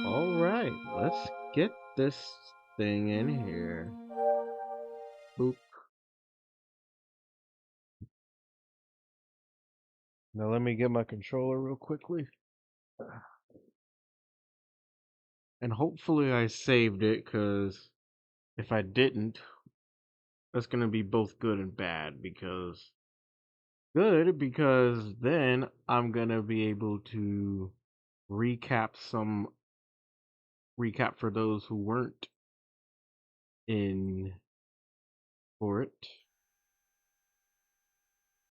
All right, let's get this thing in here. Boop. Now let me get my controller real quickly. And hopefully I saved it, because if I didn't, that's going to be both good and bad. Because good, because then I'm going to be able to recap for those who weren't in for it.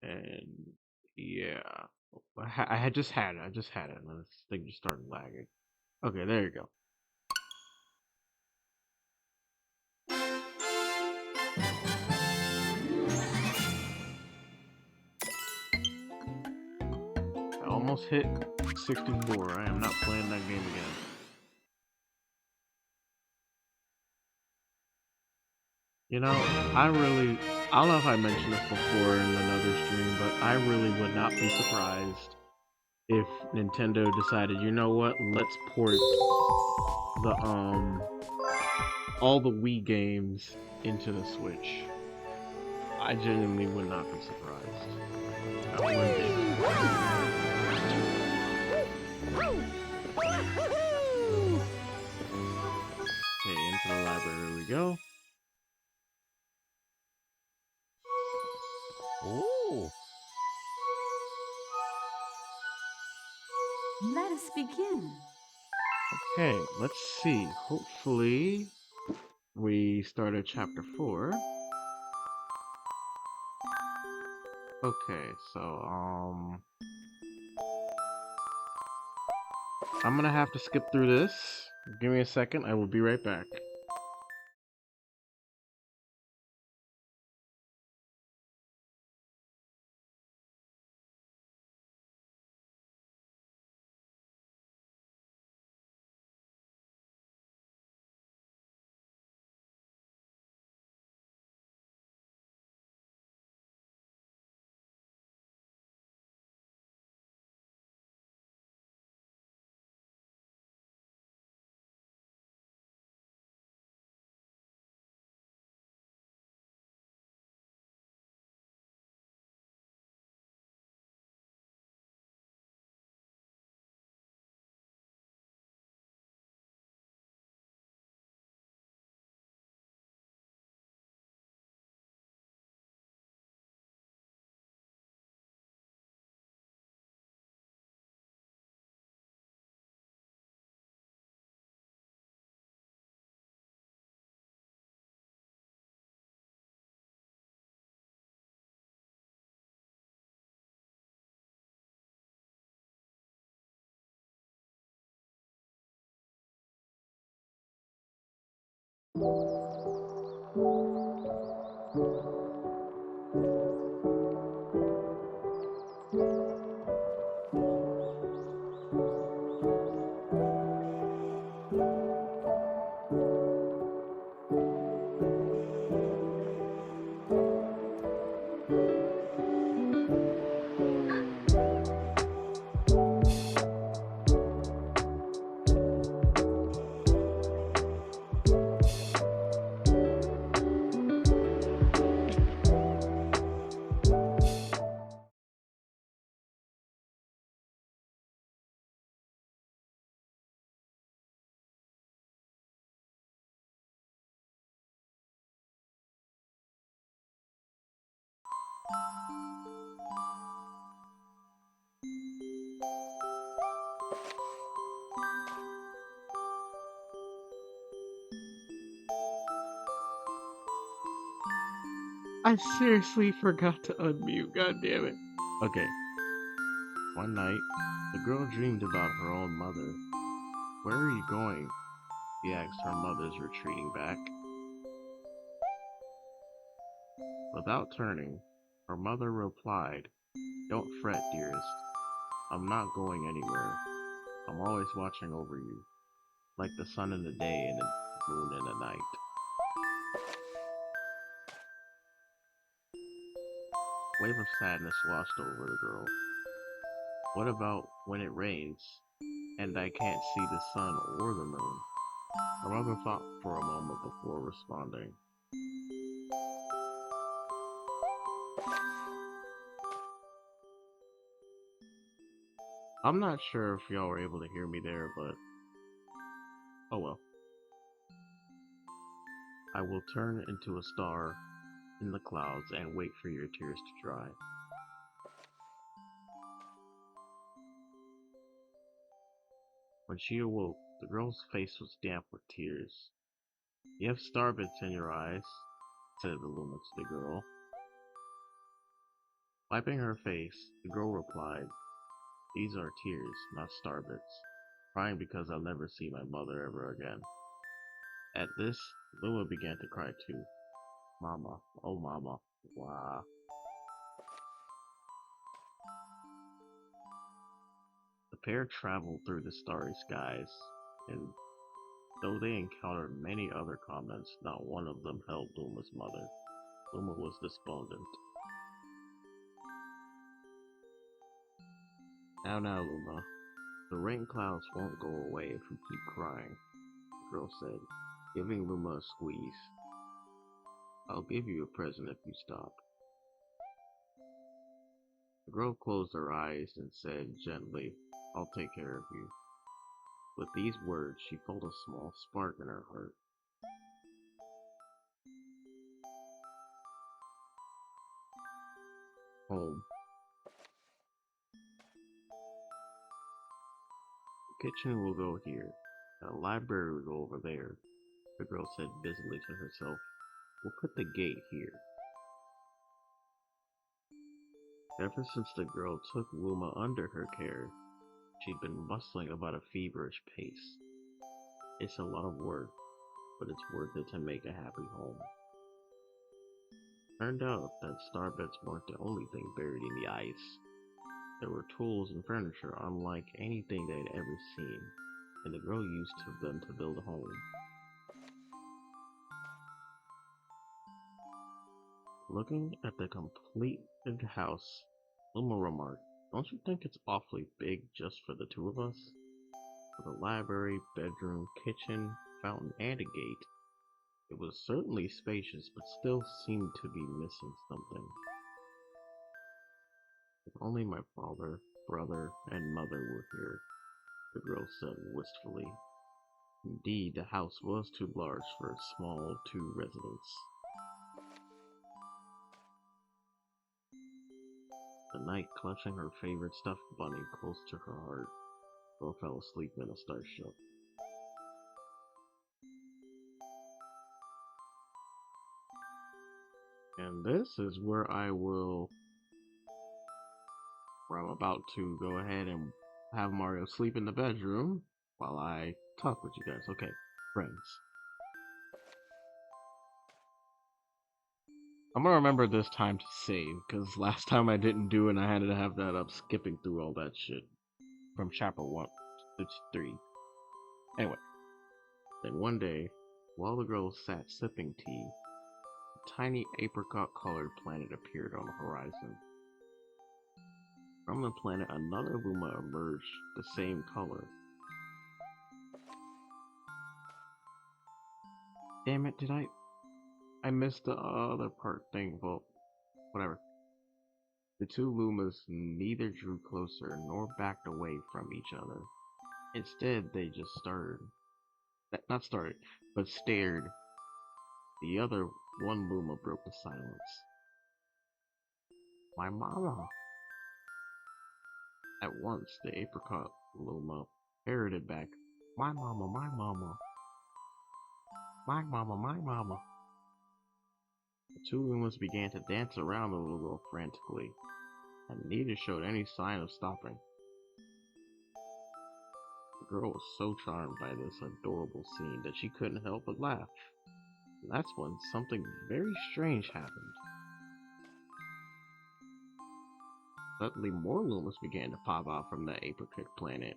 And yeah, I had just had it. I just had it, and this thing just started lagging. Okay, there you go. I almost hit 64. I am not playing that game again. You know, I don't know if I mentioned this before in another stream, but I really would not be surprised if Nintendo decided, you know what, let's port the all the Wii games into the Switch. I genuinely would not be surprised. Not one bit. Okay, into the library we go. Oh. Let us begin. Okay, let's see. Hopefully, we start at chapter 4. Okay, so, I'm gonna have to skip through this. Give me a second, I will be right back. I seriously forgot to unmute, god damn it. Okay. One night, the girl dreamed about her own mother. Where are you going? She asked her mother's retreating back. Without turning, her mother replied, "Don't fret, dearest. I'm not going anywhere. I'm always watching over you, like the sun in the day and the moon in the night." A wave of sadness washed over the girl. What about when it rains, and I can't see the sun or the moon? Her mother thought for a moment before responding. I'm not sure if y'all were able to hear me there, but oh well. I will turn into a star in the clouds and wait for your tears to dry. When she awoke, the girl's face was damp with tears. You have starbits in your eyes, said the Luma to the girl. Wiping her face, the girl replied, these are tears, not starbits. Crying because I'll never see my mother ever again. At this, Luma began to cry too. Mama, oh mama, wah. The pair traveled through the starry skies, and though they encountered many other comments, not one of them helped Luma's mother. Luma was despondent. Now, Luma, the rain clouds won't go away if you keep crying, the girl said, giving Luma a squeeze. I'll give you a present if you stop. The girl closed her eyes and said gently, I'll take care of you. With these words, she felt a small spark in her heart. Home. The kitchen will go here. The library will go over there, the girl said busily to herself. We'll put the gate here. Ever since the girl took Luma under her care, she'd been bustling about a feverish pace. It's a lot of work, but it's worth it to make a happy home. Turned out that starbits weren't the only thing buried in the ice. There were tools and furniture unlike anything they'd ever seen, and the girl used them to build a home. Looking at the completed house, Luma remarked, don't you think it's awfully big just for the two of us? With a library, bedroom, kitchen, fountain, and a gate. It was certainly spacious, but still seemed to be missing something. If only my father, brother, and mother were here, the girl said wistfully. Indeed, the house was too large for a small two-residence. The night, clutching her favorite stuffed bunny close to her heart, the girl fell asleep in a starship. And this is where I'm about to go ahead and have Mario sleep in the bedroom while I talk with you guys. Okay, friends. I'm gonna remember this time to save, because last time I didn't do it and I had to have that up skipping through all that shit. From chapter 1 to 3. Anyway, then one day, while the girls sat sipping tea, a tiny apricot-colored planet appeared on the horizon. From the planet, another Luma emerged, the same color. Damn it, I missed the other part thing, well, whatever. The two Lumas neither drew closer nor backed away from each other. Instead, they just not started, but stared. The other one Luma broke the silence. My mama! At once, the apricot Luma parroted back, my mama, my mama. My mama, my mama. The two Lumas began to dance around the little girl frantically, and neither showed any sign of stopping. The girl was so charmed by this adorable scene that she couldn't help but laugh. And that's when something very strange happened. Suddenly more Lumas began to pop out from the apricot planet.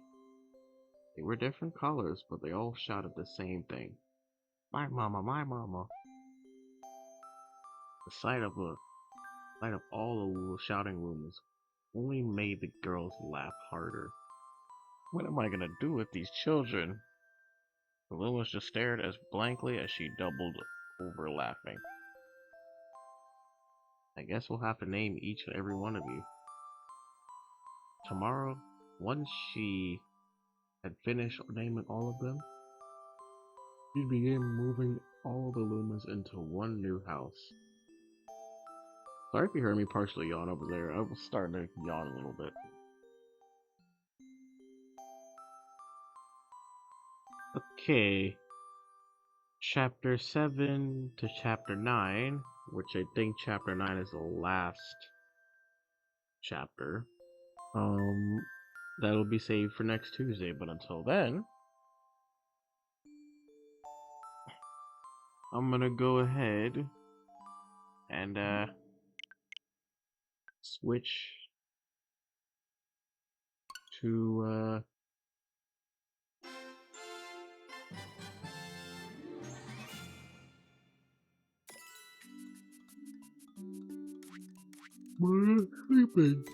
They were different colors, but they all shouted the same thing. My mama, my mama. The sight of all the little shouting Lumas only made the girls laugh harder. What am I gonna do with these children? The Lumas just stared as blankly as she doubled over laughing. I guess we'll have to name each and every one of you. Tomorrow, Once she had finished naming all of them, she began moving all the Lumas into one new house. Sorry if you heard me partially yawn over there. I was starting to yawn a little bit. Okay. Chapter 7 to Chapter 9, which I think Chapter 9 is the last chapter. That'll be saved for next Tuesday, but until then, I'm gonna go ahead and switch to sleeping.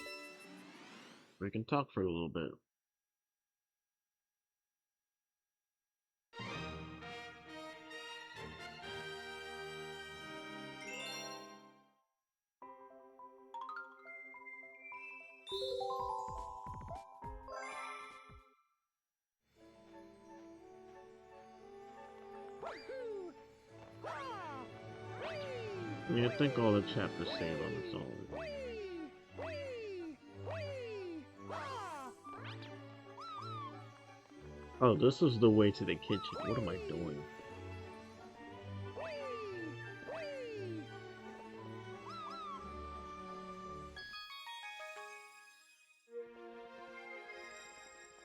We can talk for a little bit. Yeah, I think all the chapters save on its own. Oh, this is the way to the kitchen. What am I doing?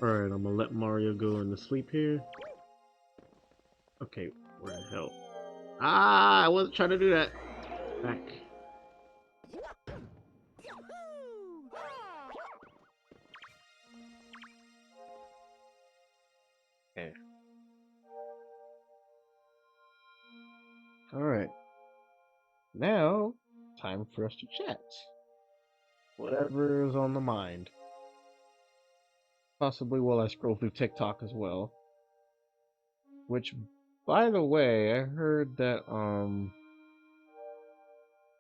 Alright, I'm gonna let Mario go into sleep here. Okay, where the hell? Ah, I wasn't trying to do that. Back. Okay. Alright. Now, time for us to chat. Whatever is on the mind. Possibly while I scroll through TikTok as well. Which, by the way, I heard that,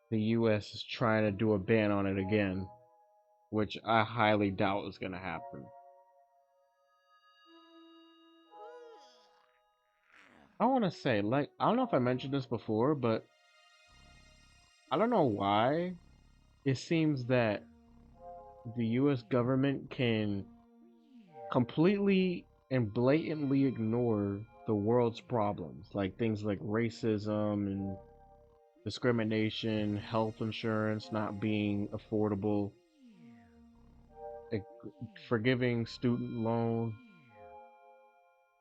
the US is trying to do a ban on it again. Which I highly doubt is gonna happen. I wanna say, like, I don't know if I mentioned this before, but I don't know why it seems that the US government can completely and blatantly ignore the world's problems, like things like racism and discrimination, health insurance not being affordable, like forgiving student loan,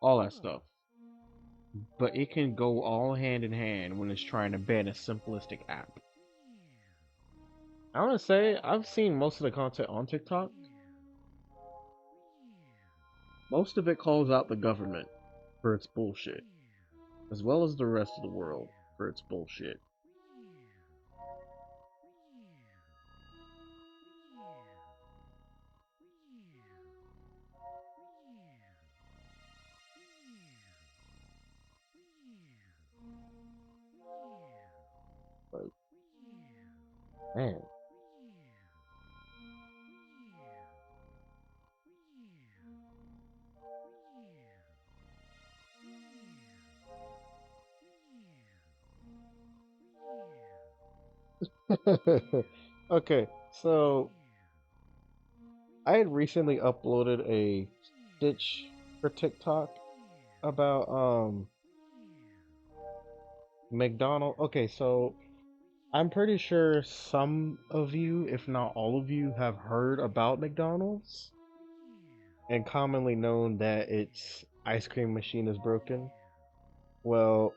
all that stuff. But it can go all hand in hand when it's trying to ban a simplistic app. I want to say I've seen most of the content on TikTok. Most of it calls out the government for its bullshit, as well as the rest of the world for its bullshit. But man, okay, so I had recently uploaded a stitch for TikTok about McDonald. Okay, so I'm pretty sure some of you, if not all of you, have heard about McDonald's and commonly known that its ice cream machine is broken. Well,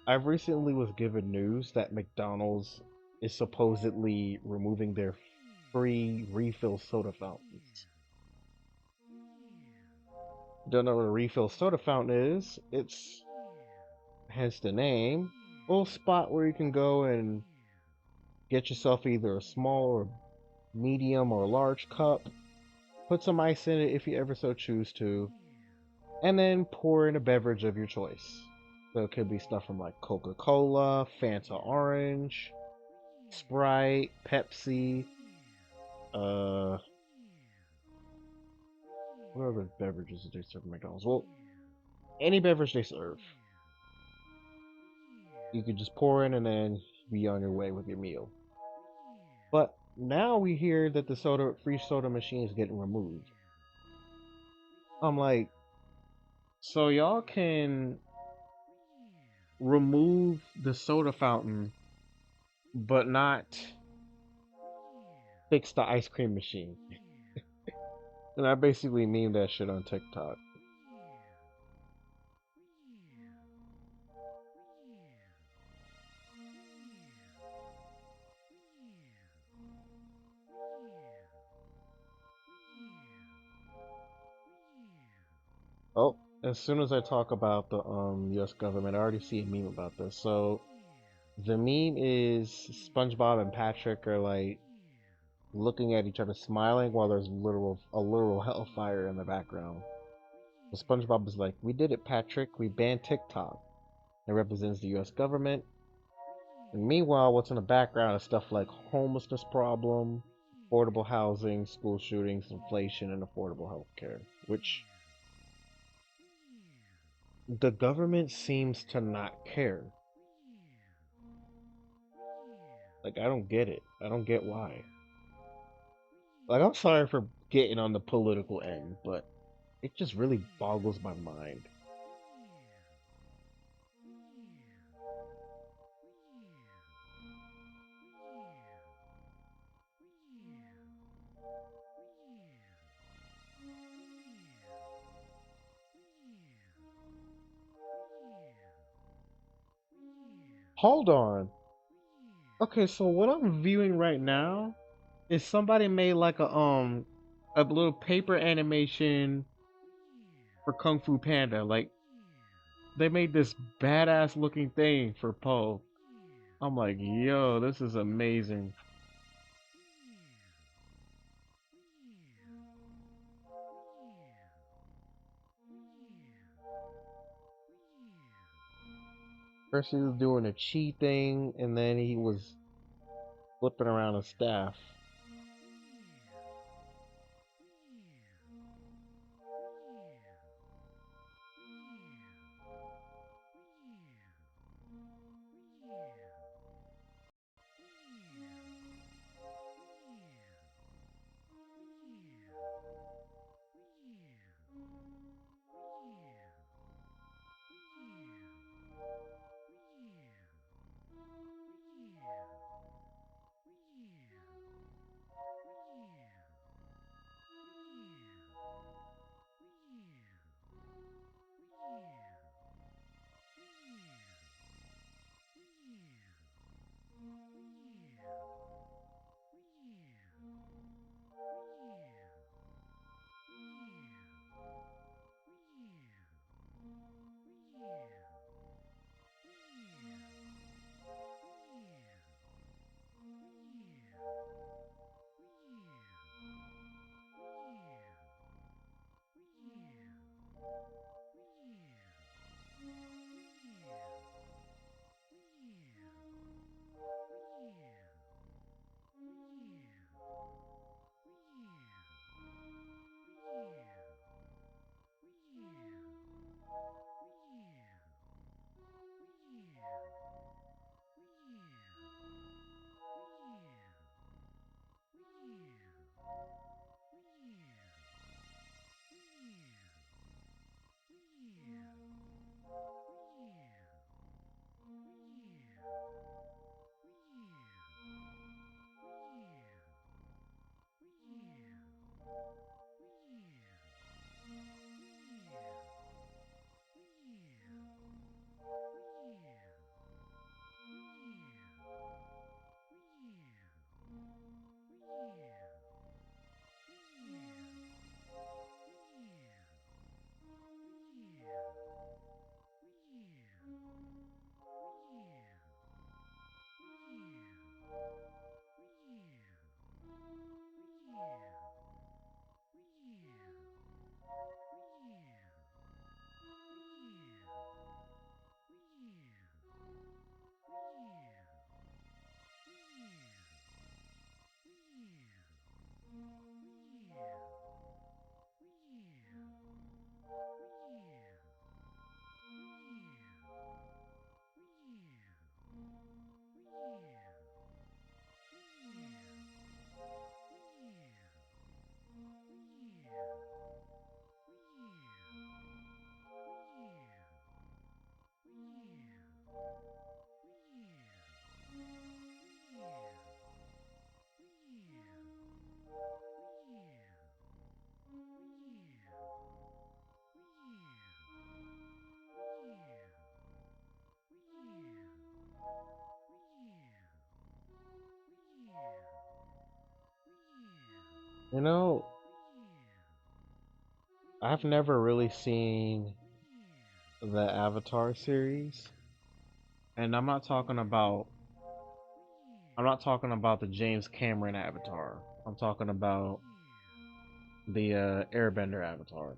I recently was given news that McDonald's is supposedly removing their free refill soda fountains. Don't know what a refill soda fountain is. It's hence the name. A little spot where you can go and get yourself either a small or medium or large cup, put some ice in it if you ever so choose to, and then pour in a beverage of your choice. So it could be stuff from like Coca-Cola, Fanta Orange, Sprite, Pepsi, uh, What other beverages do they serve at McDonald's? Well, any beverage they serve, you could just pour in and then be on your way with your meal. But now we hear that the free soda machine is getting removed. I'm like, so y'all can remove the soda fountain, but not fix the ice cream machine. And I basically memed that shit on TikTok. Oh, as soon as I talk about the U.S. government, I already see a meme about this. So the meme is SpongeBob and Patrick are like looking at each other, smiling while there's a literal hellfire in the background. So SpongeBob is like, "We did it, Patrick. We banned TikTok. It represents the U.S. government." And meanwhile, what's in the background is stuff like homelessness problem, affordable housing, school shootings, inflation, and affordable health care, which the government seems to not care. Like, I don't get it. I don't get why. Like, I'm sorry for getting on the political end, but it just really boggles my mind. Hold on. Okay, so what I'm viewing right now is somebody made like a little paper animation for Kung Fu Panda. Like they made this badass looking thing for Poe. I'm like, yo, this is amazing. First he was doing a chi thing, and then he was flipping around a staff. You know, I've never really seen the Avatar series, and I'm not talking about the James Cameron Avatar. I'm talking about the Airbender Avatar.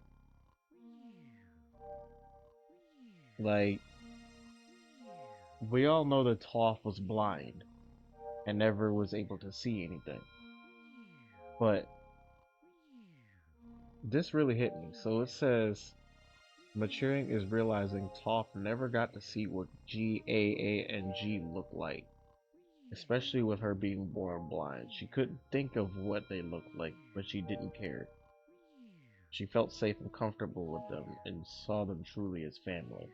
Like, we all know that Toph was blind and never was able to see anything. But this really hit me. So it says maturing is realizing Toph never got to see what GAANG looked like, especially with her being born blind. She couldn't think of what they looked like, but she didn't care. She felt safe and comfortable with them and saw them truly as family.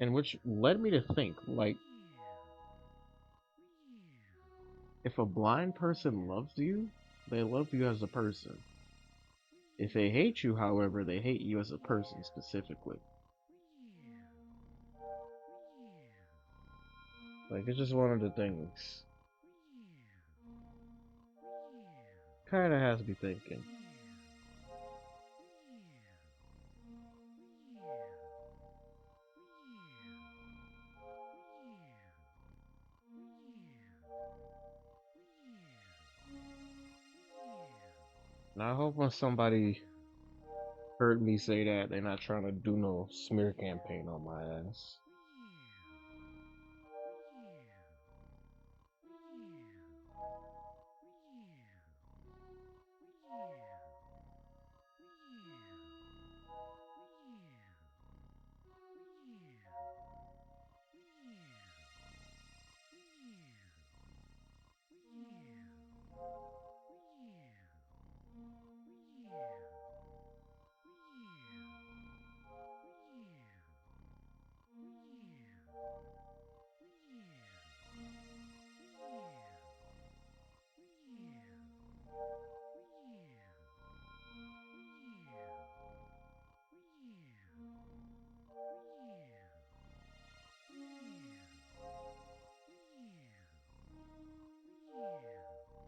And which led me to think, like, if a blind person loves you, they love you as a person. If they hate you, however, they hate you as a person specifically. Like, it's just one of the things. Kinda has me thinking. And I hope when somebody heard me say that, they're not trying to do no smear campaign on my ass.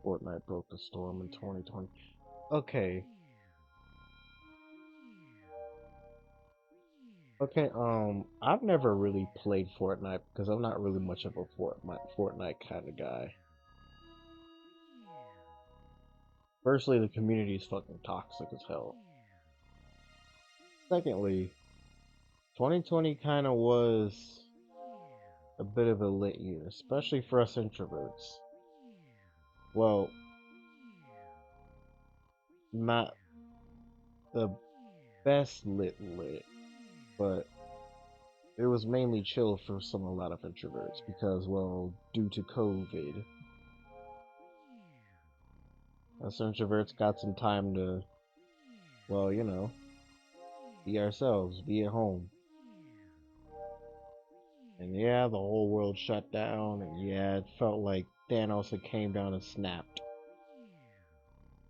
Fortnite broke the storm in 2020. Okay. Okay, I've never really played Fortnite because I'm not really much of a Fortnite kind of guy. Firstly, the community is fucking toxic as hell. Secondly, 2020 kind of was a bit of a lit year, especially for us introverts. Well, not the best lit, but it was mainly chill for a lot of introverts because, well, due to COVID, us introverts got some time to, well, be ourselves, be at home. And yeah, the whole world shut down, and yeah, it felt like Thanos had came down and snapped.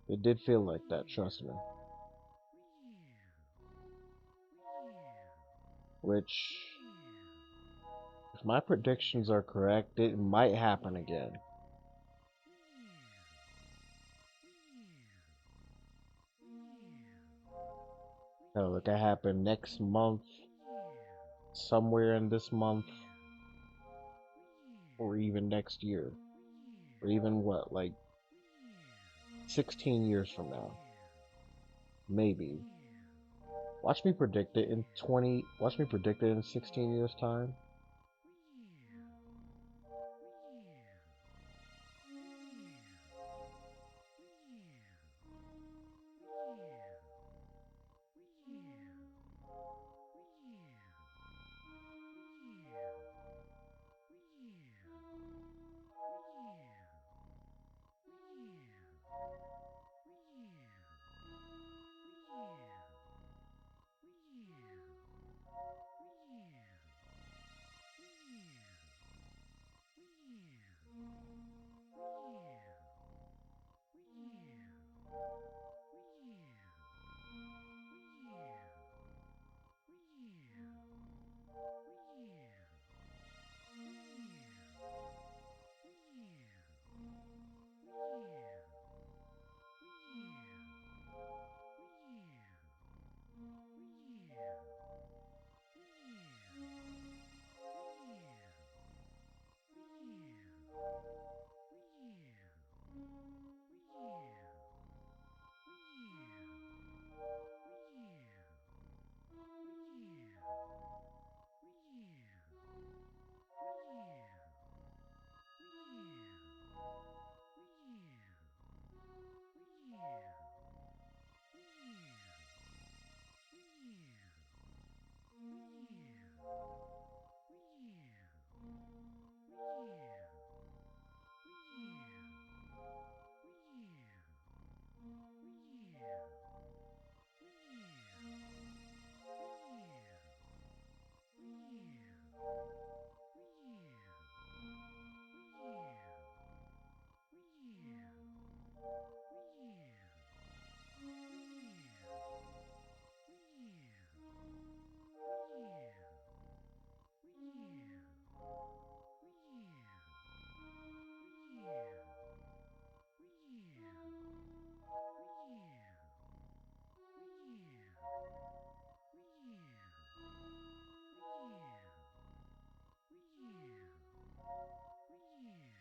It did feel like that, trust me. Which, if my predictions are correct, it might happen again. Hell, it could happen next month, somewhere in this month, or even next year. Or even what, like 16 years from now. Maybe. Watch me predict it in 16 years time.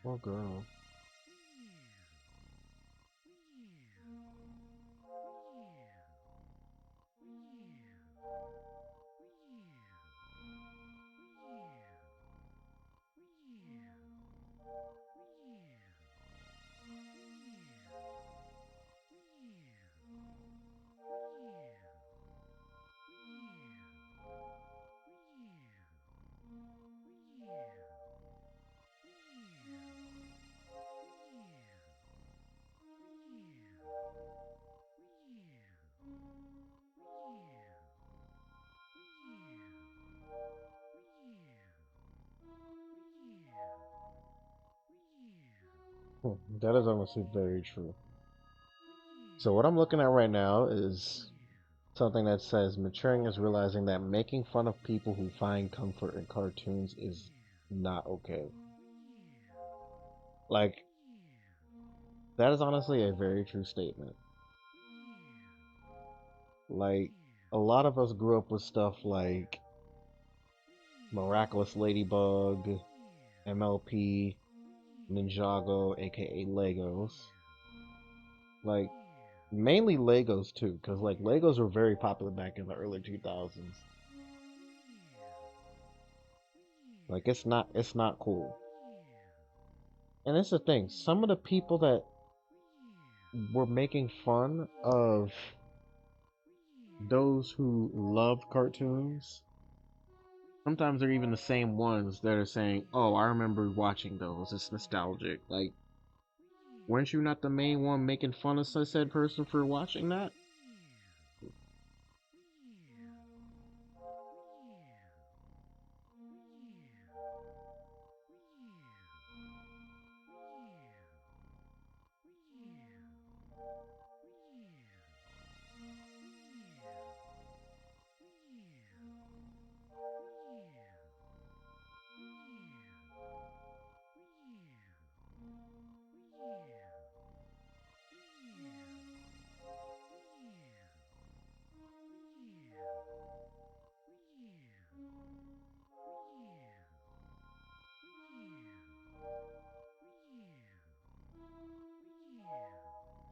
Poor girl. That is honestly very true. So what I'm looking at right now is something that says maturing is realizing that making fun of people who find comfort in cartoons is not okay. Like, that is honestly a very true statement. Like, a lot of us grew up with stuff like Miraculous Ladybug, MLP, Ninjago, aka Legos. Like, mainly Legos too, because like Legos were very popular back in the early 2000s. Like, it's not cool. And it's the thing, some of the people that were making fun of those who loved cartoons, sometimes they're even the same ones that are saying, "Oh, I remember watching those. It's nostalgic." Like, weren't you not the main one making fun of said person for watching that?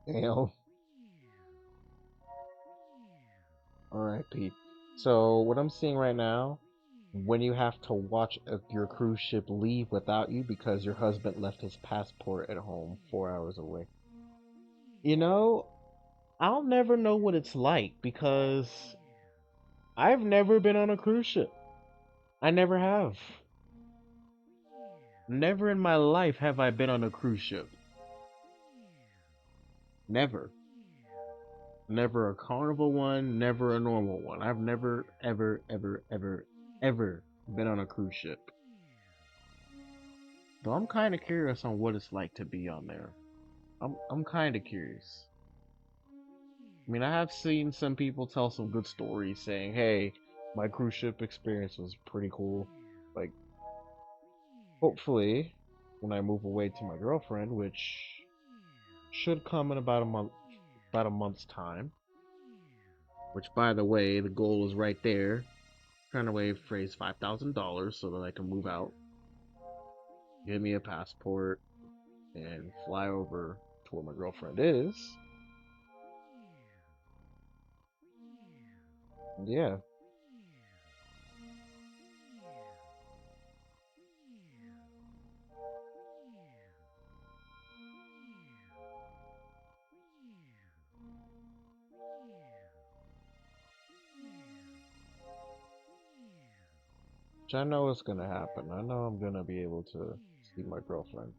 You know. All right, Pete. So what I'm seeing right now, when you have to watch your cruise ship leave without you because your husband left his passport at home 4 hours away. You know, I'll never know what it's like because I've never been on a cruise ship. I never have. Never in my life have I been on a cruise ship. Never. Never a carnival one, never a normal one. I've never, ever, ever, ever, ever been on a cruise ship. Though I'm kind of curious on what it's like to be on there. I'm kind of curious. I mean, I have seen some people tell some good stories saying, "Hey, my cruise ship experience was pretty cool." Like, hopefully, when I move away to my girlfriend, which should come in about a month's time. Which, by the way, the goal is right there. Trying to wave raise $5,000 so that I can move out, get me a passport, and fly over to where my girlfriend is. Yeah, which I know is gonna happen. I know I'm gonna be able to see my girlfriend.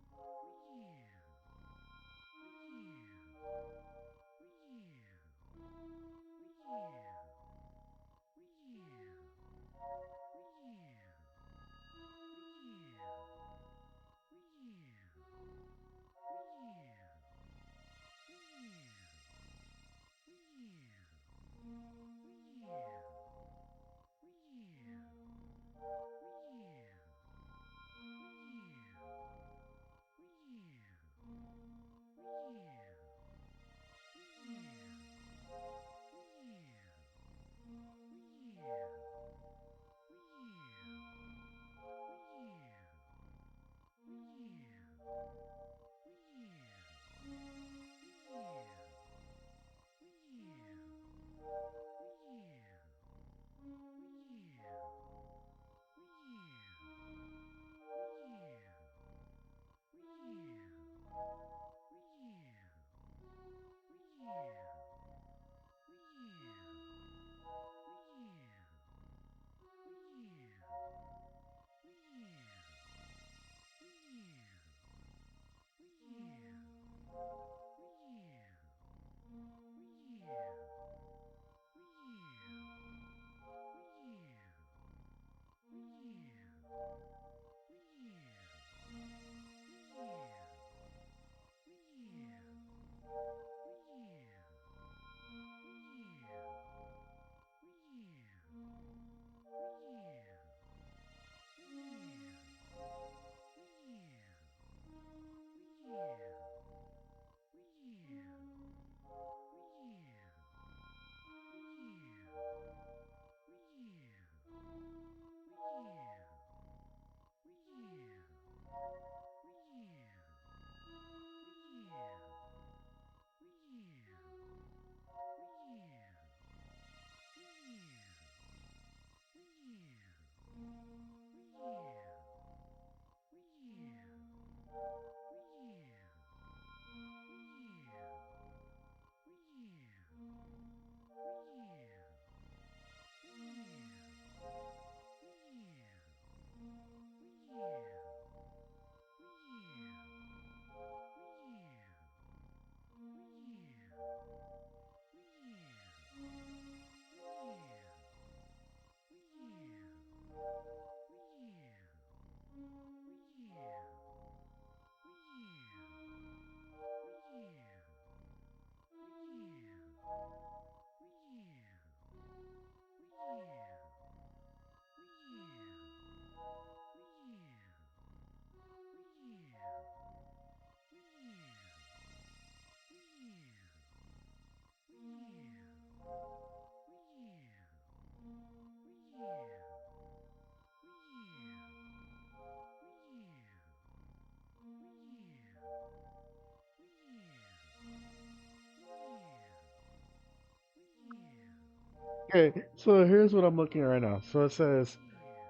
Okay, so here's what I'm looking at right now. So it says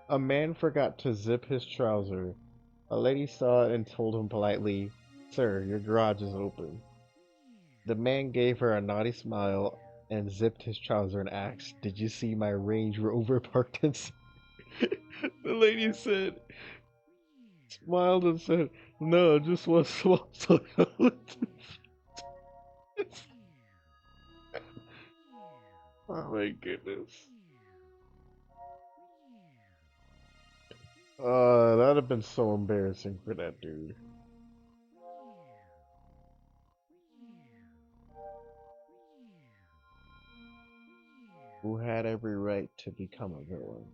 a man forgot to zip his trouser. A lady saw it and told him politely, "Sir, your garage is open." The man gave her a naughty smile and zipped his trouser and asked, "Did you see my Range Rover parked inside?" The lady said, smiled and said, "No, just one small toilet." Oh my goodness. That'd have been so embarrassing for that dude. Who had every right to become a villain.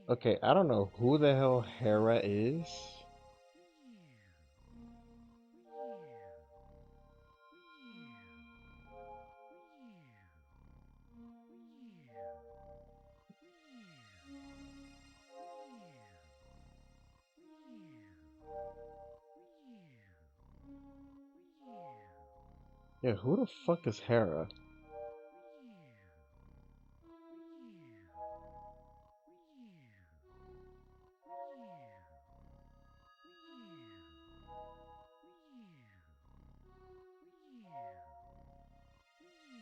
Okay, I don't know who the hell Hera is. Yeah, who the fuck is Hera?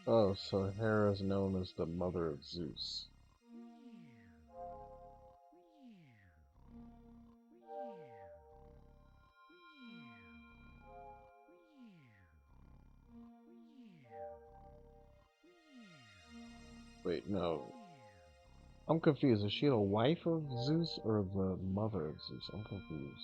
Oh, so Hera is known as the mother of Zeus. Wait, no. I'm confused. Is she the wife of Zeus or the mother of Zeus? I'm confused.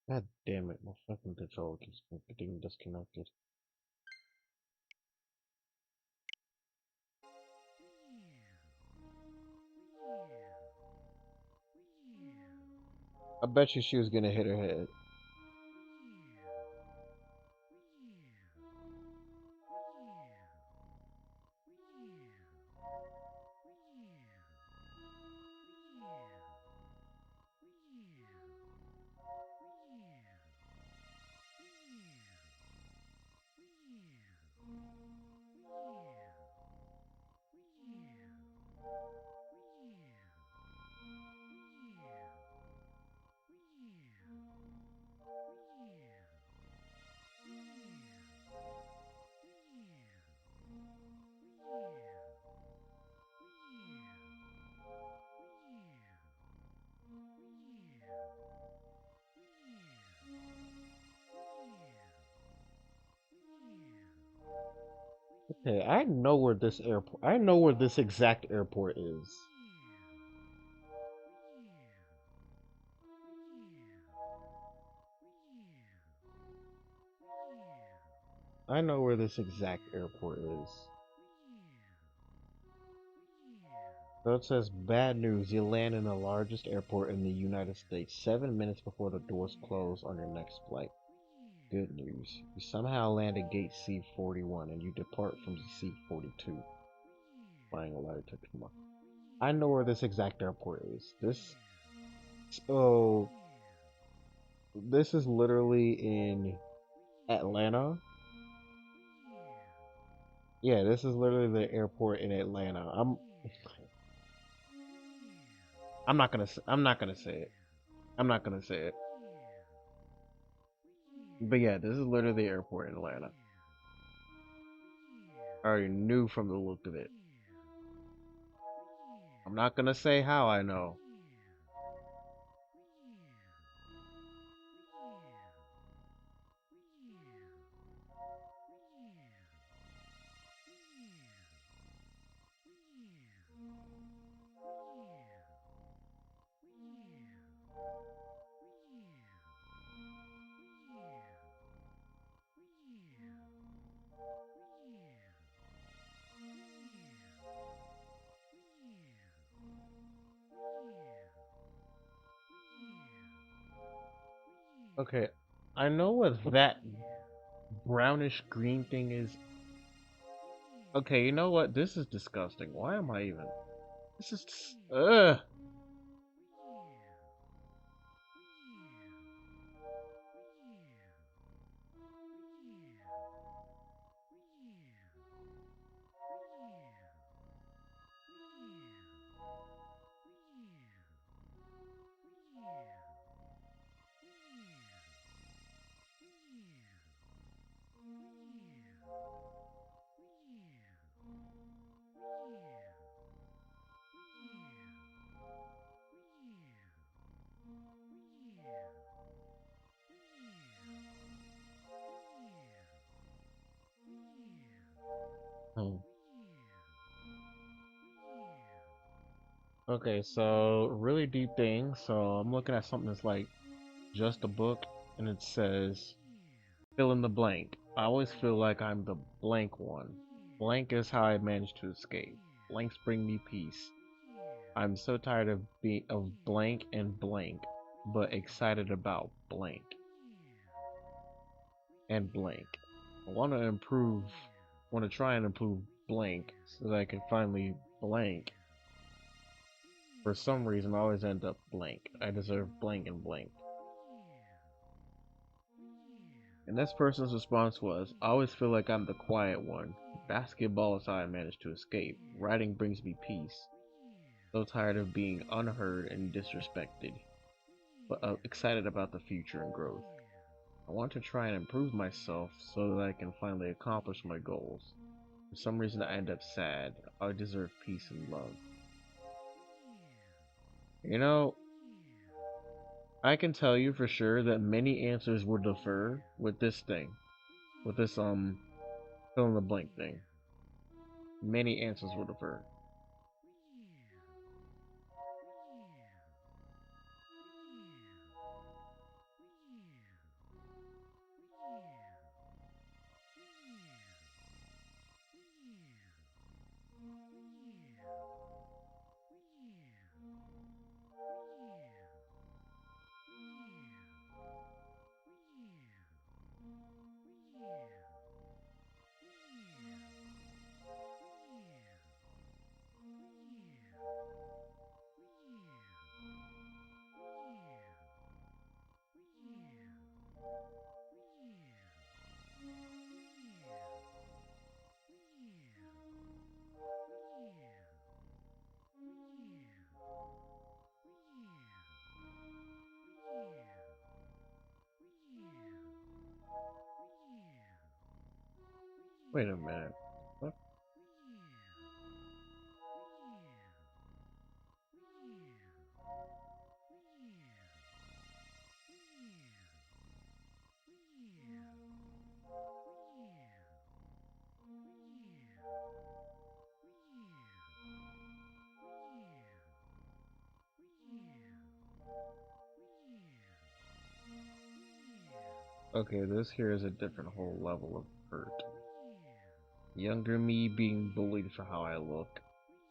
God damn it, my fucking controller keeps getting disconnected. I bet you she was gonna hit her head. Okay, I know where this airport. I know where this exact airport is. I know where this exact airport is. So it says bad news. You land in the largest airport in the United States 7 minutes before the doors close on your next flight. Good news. You somehow land at gate C41 and you depart from C42. Flying a lighter touch mark. I know where this exact airport is. Oh, this is literally in Atlanta. Yeah, this is literally the airport in Atlanta. I'm not gonna I'm not gonna say it. I'm not gonna say it. But yeah, this is literally the airport in Atlanta. I already knew from the look of it. I'm not gonna say how I know. Okay, I know what that brownish green thing is. Okay, you know what? This is disgusting. Why am I even? This is. Ugh. Hmm. Okay, so really deep thing. So I'm looking at something that's like just a book, and it says fill in the blank. I always feel like I'm the blank one. Blank is how I manage to escape. Blanks bring me peace. I'm so tired of blank and blank, but excited about blank and blank. I want to improve, want to try and improve blank so that I can finally blank. For some reason, I always end up blank. I deserve blank and blank. And this person's response was, I always feel like I'm the quiet one. Basketball is how I manage to escape. Writing brings me peace. So tired of being unheard and disrespected, but excited about the future and growth. I want to try and improve myself so that I can finally accomplish my goals. For some reason, I end up sad. I deserve peace and love. You know, I can tell you for sure that many answers would differ with this thing, with this fill in the blank thing. Many answers would differ. Wait a minute. What? Okay, this here is a different whole level of hurt. Younger me being bullied for how I look.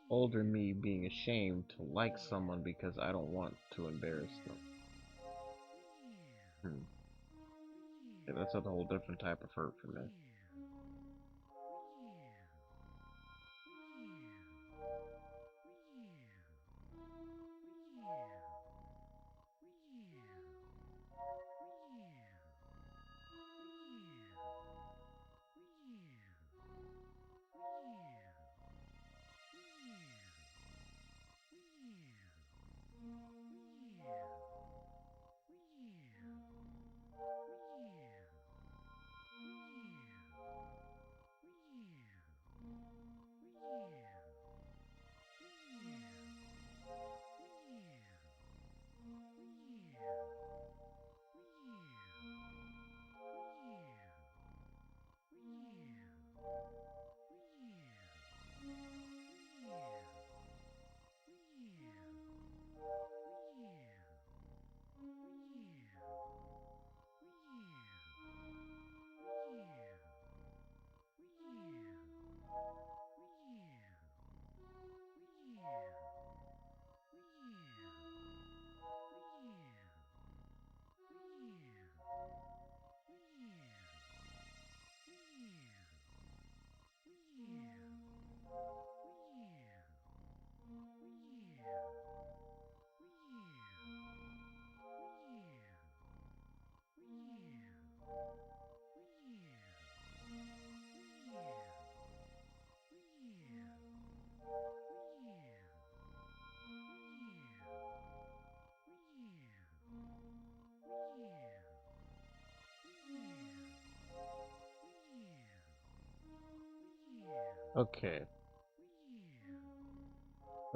Older me being ashamed to like someone because I don't want to embarrass them. Yeah, that's a whole different type of hurt for me. Okay.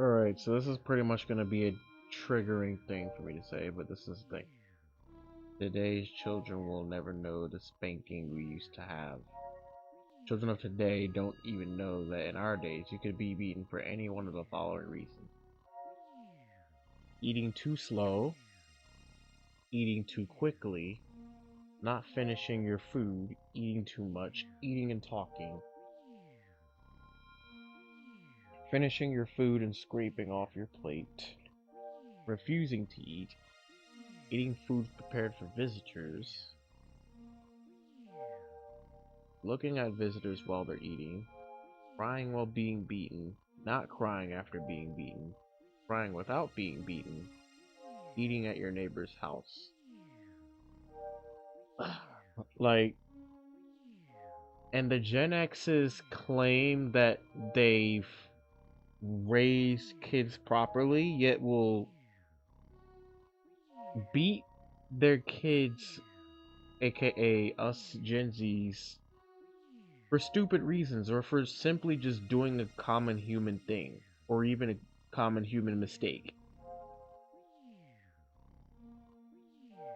Alright, so this is pretty much gonna be a triggering thing for me to say, but this is the thing. Today's children will never know the spanking we used to have. Children of today don't even know that in our days you could be beaten for any one of the following reasons. Eating too slow, eating too quickly, not finishing your food, eating too much, eating and talking, finishing your food and scraping off your plate, refusing to eat, eating food prepared for visitors, looking at visitors while they're eating, crying while being beaten, not crying after being beaten, crying without being beaten, eating at your neighbor's house. Like, and the Gen X's claim that they've raised kids properly, yet will beat their kids, aka us Gen Zs, for stupid reasons or for simply just doing a common human thing or even a common human mistake.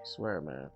Swear, man.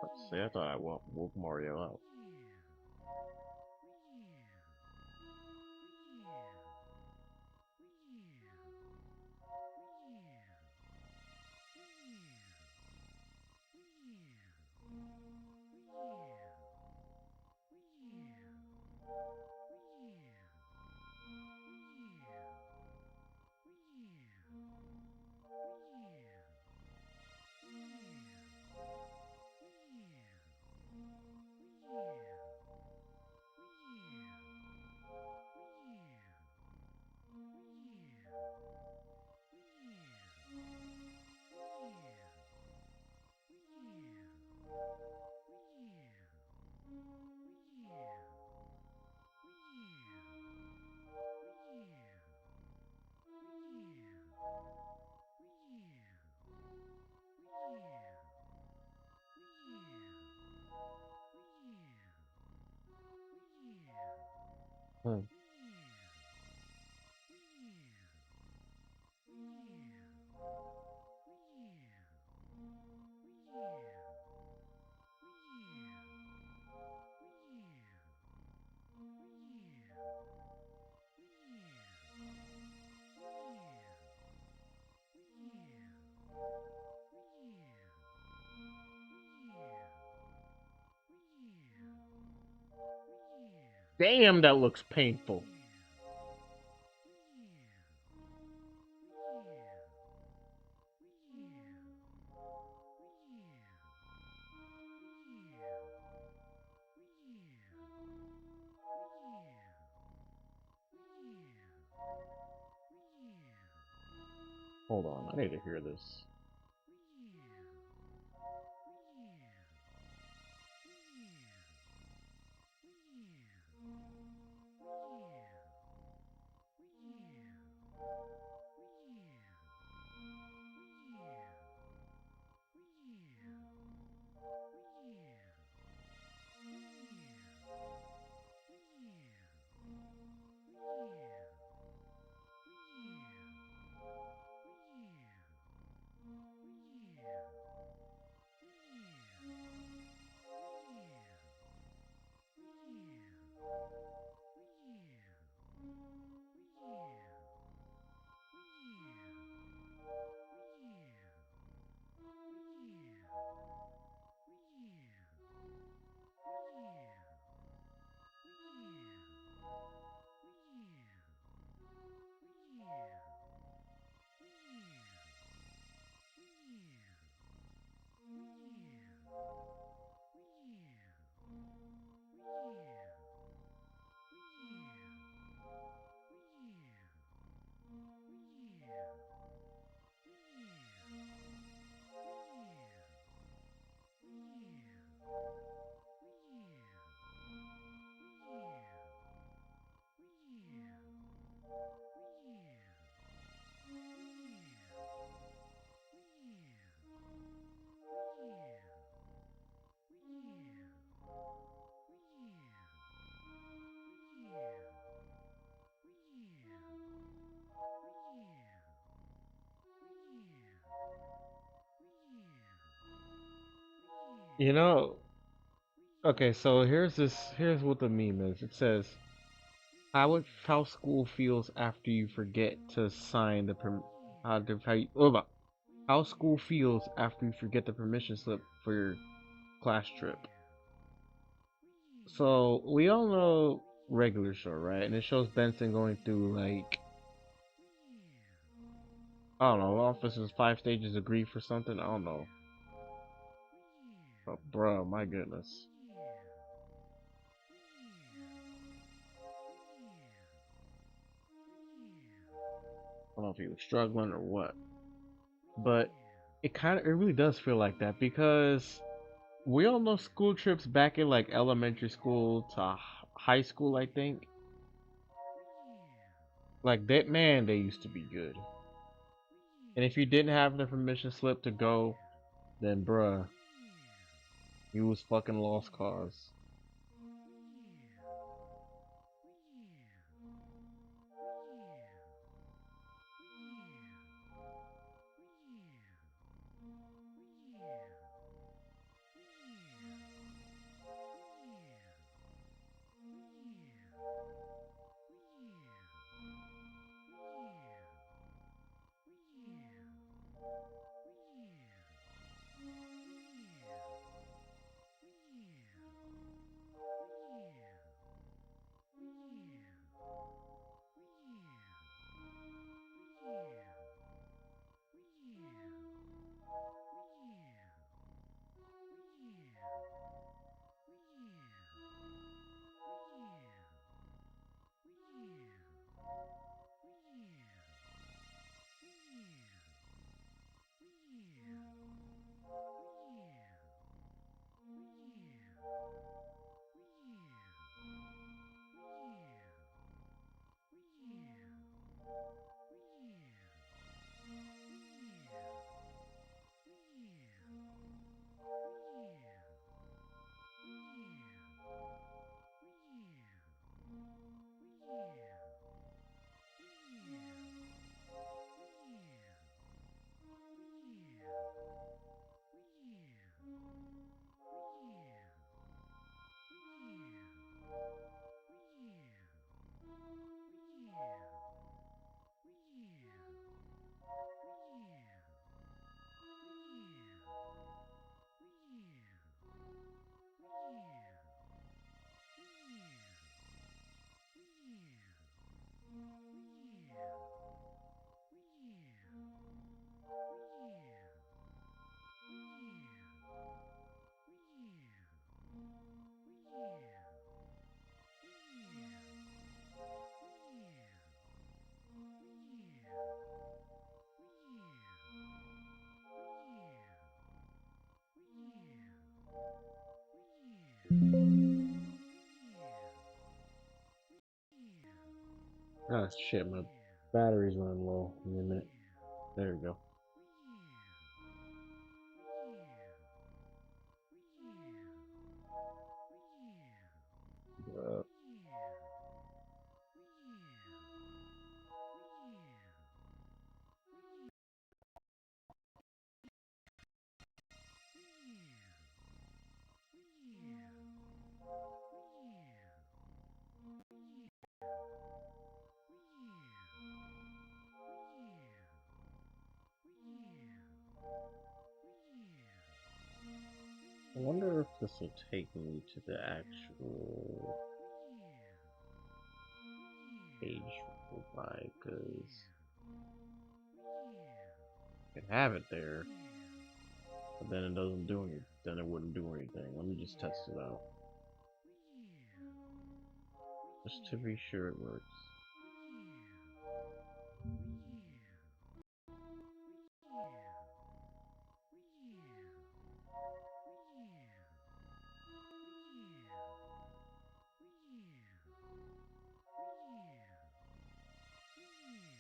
Let's see, I thought I woke Mario out. Hmm. Damn, that looks painful. Hold on, I need to hear this. You know, okay, so here's what the meme is. It says how school feels after you forget to sign the how school feels after you forget the permission slip for your class trip. So we all know regular show, right? And it shows Benson going through like I don't know, officer's 5 stages of grief or something. I don't know. But bro, my goodness. I don't know if he was struggling or what. But it really does feel like that because we all know school trips back in like elementary school to high school, I think. Like that man, they used to be good. And if you didn't have the permission slip to go, then bruh, you was fucking lost cause. Ah, shit, my battery's running low. Give me a minute. There we go. I wonder if this will take me to the actual page we'll buy, because I can have it there, but then it doesn't do anything. Then it wouldn't do anything. Let me just test it out. Just to be sure it works.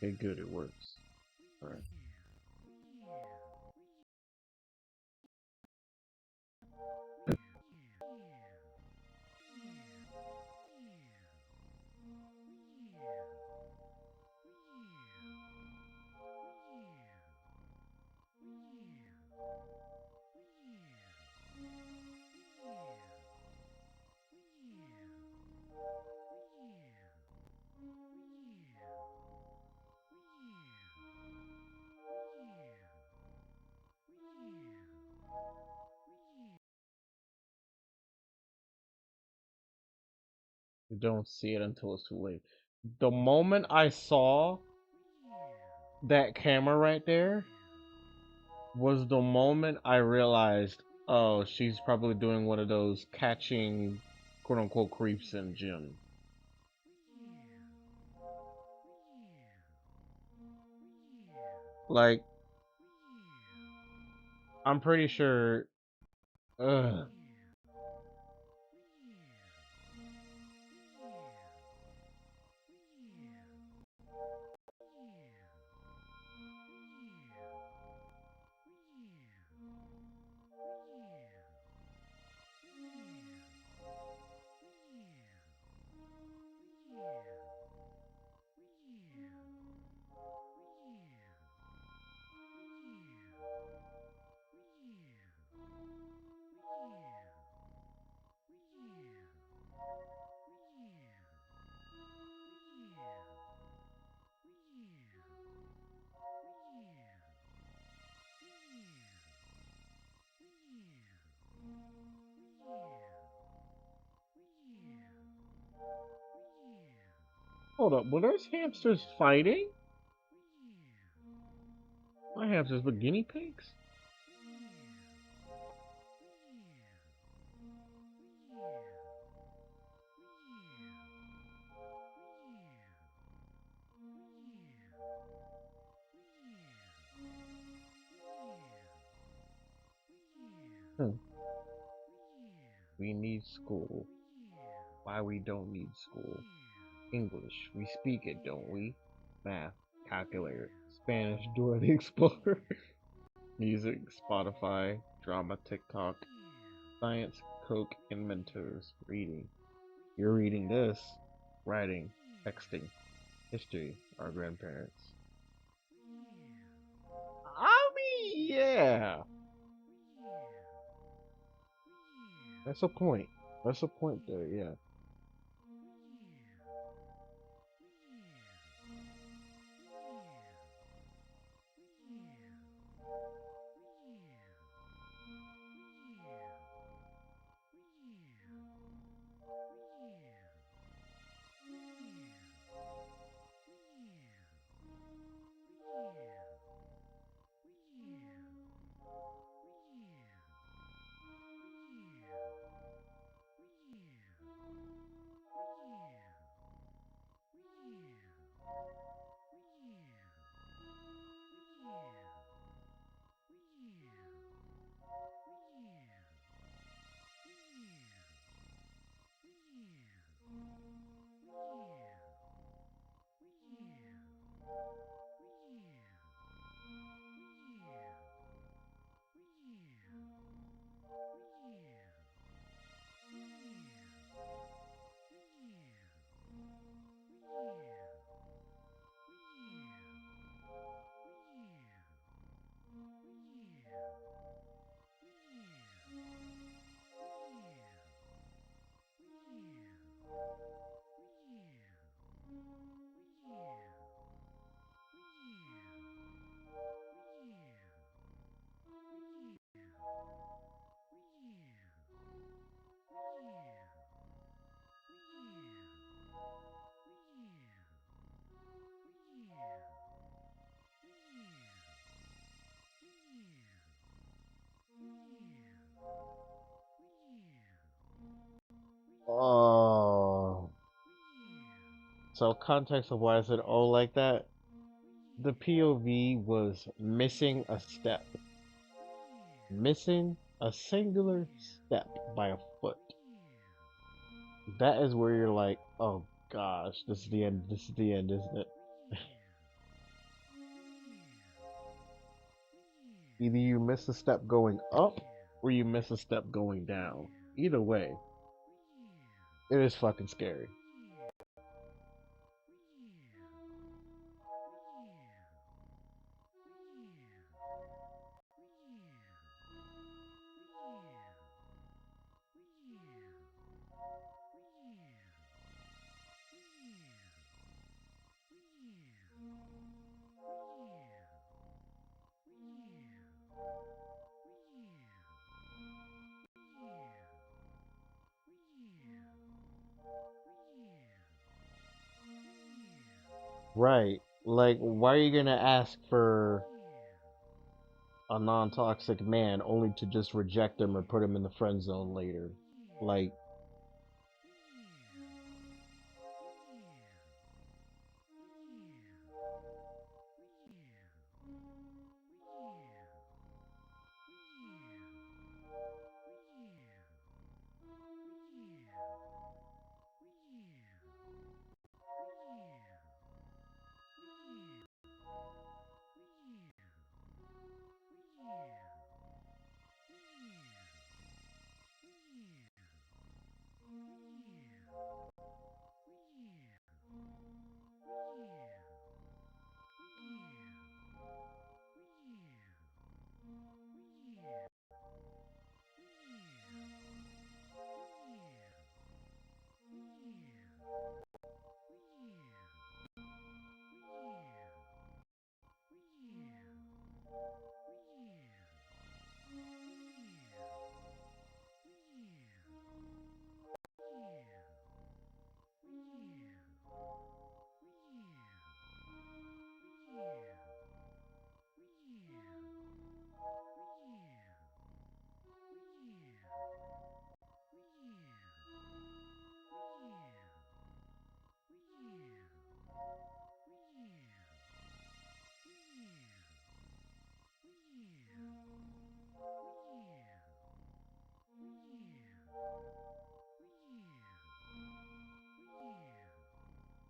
Okay, good, it works. Alright. You don't see it until it's too late. The moment I saw that camera right there was the moment I realized, oh, she's probably doing one of those catching quote unquote creeps in gym. Like, I'm pretty sure. Ugh. Hold up, were those hamsters fighting? My hamsters were guinea pigs? Hmm. We need school. Why we don't need school? English, we speak it, don't we? Math, calculator, Spanish, Dora the Explorer. Music, Spotify, drama, TikTok, science, Coke, and Mentos. Reading. You're reading this. Writing, texting, history, our grandparents. I mean, yeah. That's a point. That's a point there, yeah. So context of why I said oh like that, the POV was missing a step. Missing a singular step by a foot. That is where you're like, oh gosh, this is the end. This is the end, isn't it? Either you miss a step going up or you miss a step going down. Either way, it is fucking scary. Right. Like, why are you gonna ask for a non-toxic man only to just reject him or put him in the friend zone later? Like,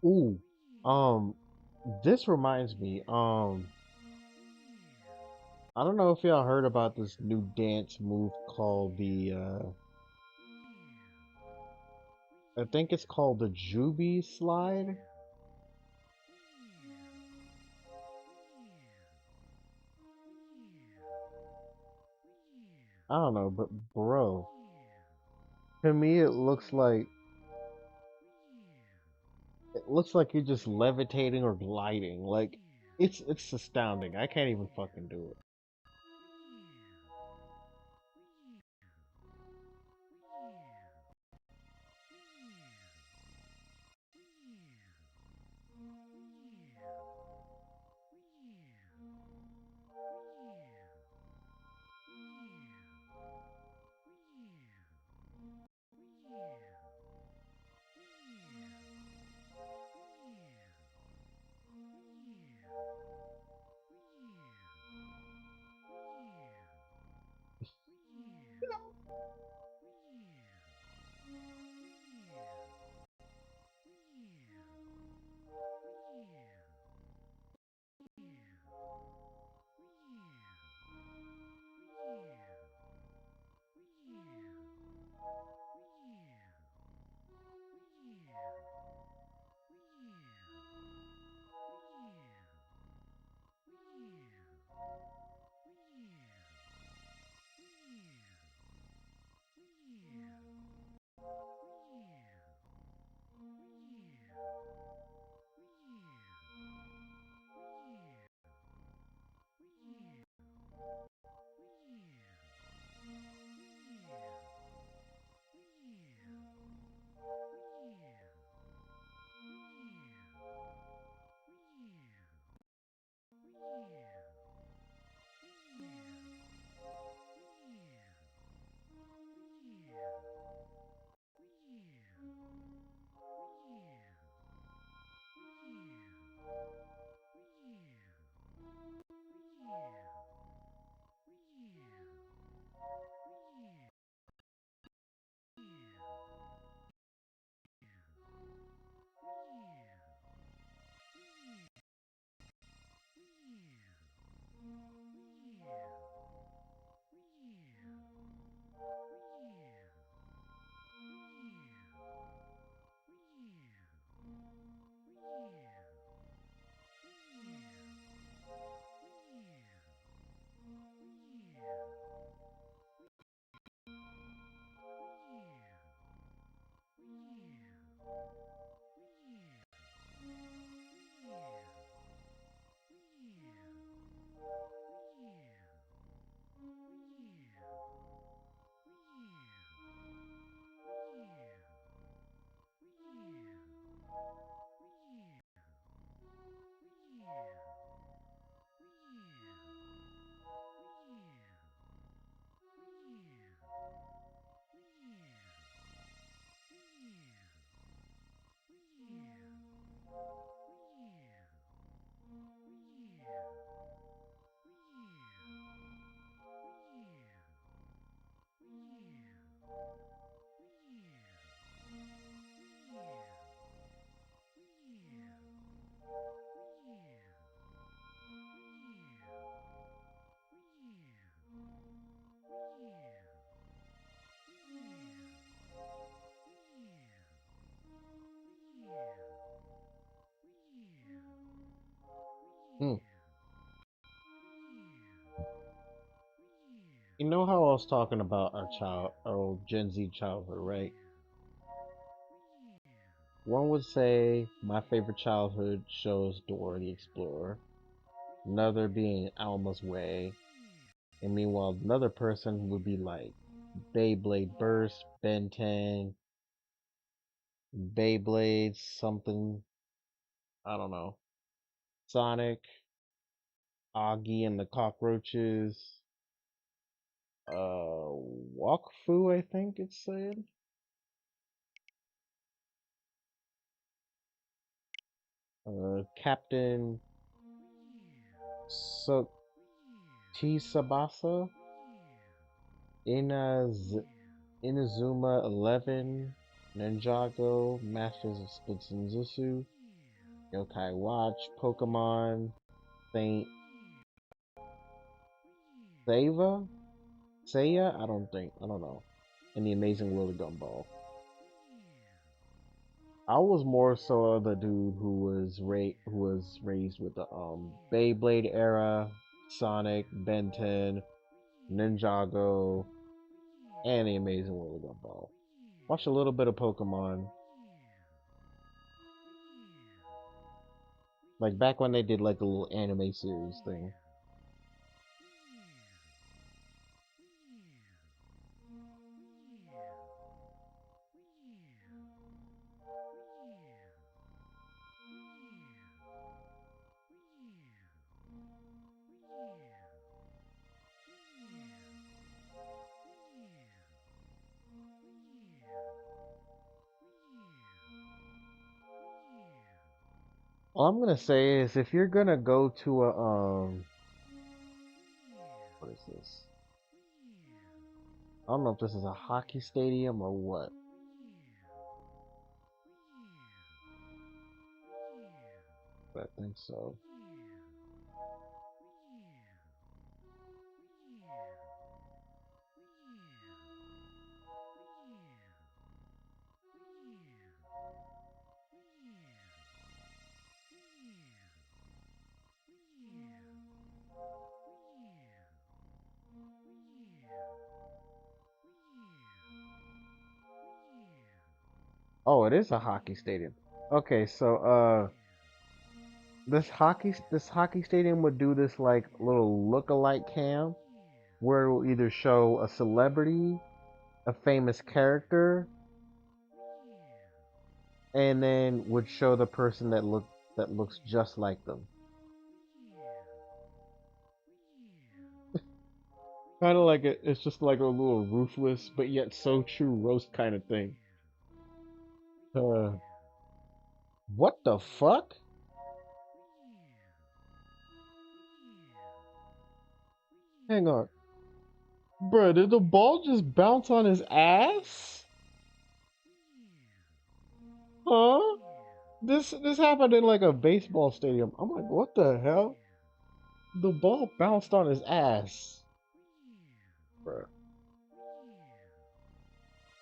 ooh, um, this reminds me, I don't know if y'all heard about this new dance move called I think it's called the Juby slide. I don't know, but bro, to me it looks like you're just levitating or gliding. Like it's astounding. I can't even fucking do it. know how I was talking about our Gen Z childhood, right? One would say my favorite childhood show is Dora the Explorer. Another being Alma's Way. And meanwhile, another person would be like Beyblade Burst, Ben 10, Beyblade, something, I don't know. Sonic, Augie and the Cockroaches, Wakfu, I think it said. Captain so Tsubasa, Inazuma 11, Ninjago, Masters of Splatoon Jutsu, Yokai Watch, Pokemon, Saint Seiya? Seiya? I don't know. And The Amazing World of Gumball. I was more so the dude who was raised with the Beyblade era, Sonic, Ben 10, Ninjago, and The Amazing World of Gumball. Watched a little bit of Pokemon. Like back when they did like a little anime series thing. All I'm gonna say is if you're gonna go to a what is this? I don't know if this is a hockey stadium or what. But I think so. Oh, it is a hockey stadium. Okay, so this hockey stadium would do this like little look-alike cam where it will either show a celebrity, a famous character, and then would show the person that looks just like them. Kind of like it's just like a little ruthless but yet so true roast kind of thing. Uh, what the fuck? Hang on, bro. Did the ball just bounce on his ass? Huh? This happened in like a baseball stadium. I'm like, what the hell? The ball bounced on his ass, bro.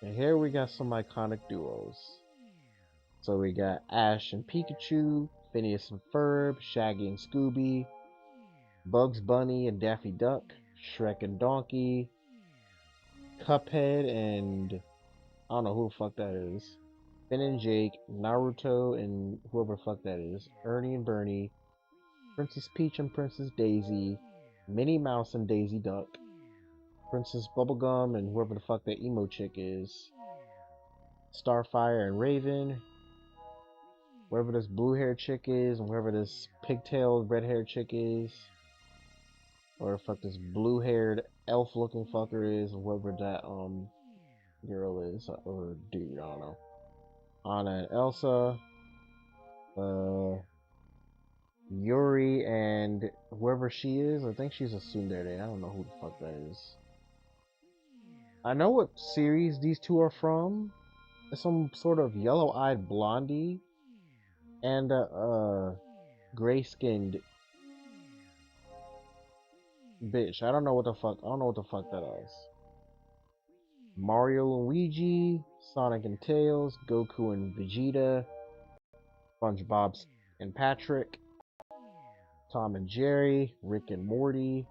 And here we got some iconic duos. So we got Ash and Pikachu, Phineas and Ferb, Shaggy and Scooby, Bugs Bunny and Daffy Duck, Shrek and Donkey, Cuphead and I don't know who the fuck that is. Finn and Jake, Naruto and whoever the fuck that is, Ernie and Bernie, Princess Peach and Princess Daisy, Minnie Mouse and Daisy Duck, Princess Bubblegum and whoever the fuck that emo chick is, Starfire and Raven, wherever this blue haired chick is, and wherever this pigtailed red haired chick is, or fuck this blue haired elf looking fucker is, or whoever that girl is, or dude, I don't know. Anna and Elsa, uh, Yuri and whoever she is. I think she's a tsundere. I don't know who the fuck that is. I know what series these two are from. It's some sort of yellow-eyed blondie and a gray-skinned bitch. I don't know what the fuck. I don't know what the fuck that is. Mario and Luigi, Sonic and Tails, Goku and Vegeta, SpongeBob and Patrick, Tom and Jerry, Rick and Morty,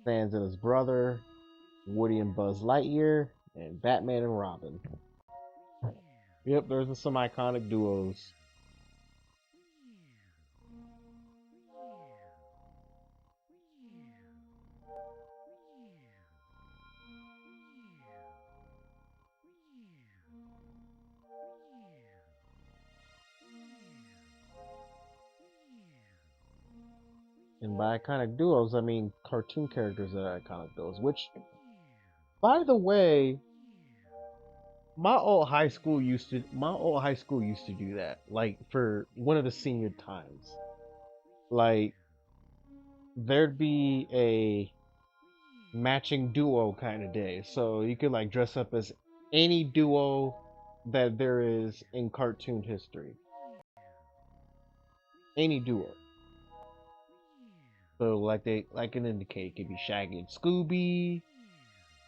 Sans and his brother, Woody and Buzz Lightyear, and Batman and Robin. Yep, there's some iconic duos. And by iconic duos, I mean cartoon characters that are iconic duos. Which, by the way, my old high school used to do that. Like for one of the senior times, like there'd be a matching duo kind of day, so you could like dress up as any duo that there is in cartoon history. Any duo. So like an indicate, it could be Shaggy and Scooby,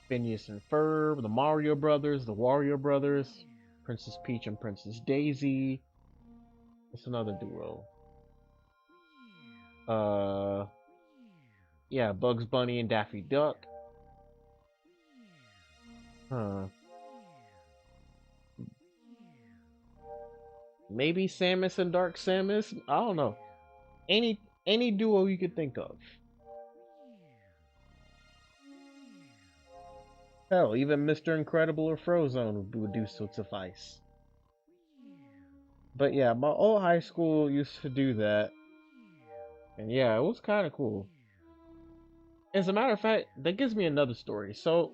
Phineas and Ferb, the Mario Brothers, the Wario Brothers, Princess Peach and Princess Daisy. What's another duo? Uh, yeah, Bugs Bunny and Daffy Duck. Huh. Maybe Samus and Dark Samus. I don't know. Any duo you could think of. Hell, even Mr. Incredible or Frozone would do so suffice. But yeah, my old high school used to do that. And yeah, it was kind of cool. As a matter of fact, that gives me another story. So,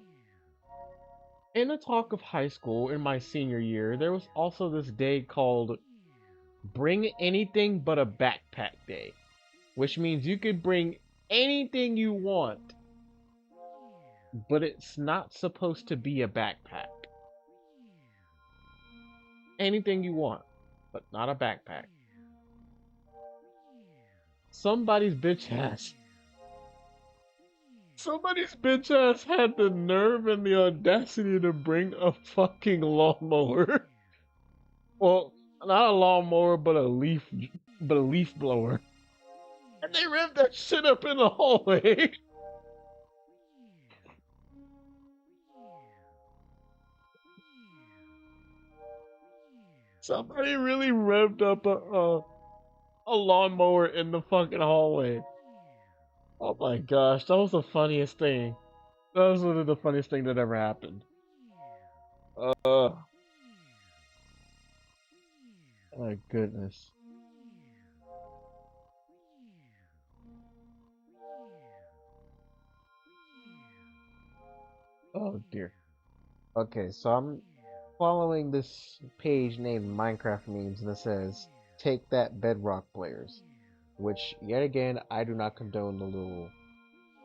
in the talk of high school in my senior year, there was also this day called Bring Anything But a Backpack Day, which means you could bring anything you want, but it's not supposed to be a backpack. Anything you want, but not a backpack. Somebody's bitch ass. Somebody's bitch ass had the nerve and the audacity to bring a fucking lawnmower. Well, not a lawnmower, but a leaf blower. And they ripped that shit up in the hallway. Somebody really revved up a lawnmower in the fucking hallway. Oh my gosh, that was the funniest thing. That was literally the funniest thing that ever happened. My goodness. Oh dear. Okay, so I'm following this page named Minecraft Memes, and it says, "Take that, Bedrock players." Which, yet again, I do not condone the little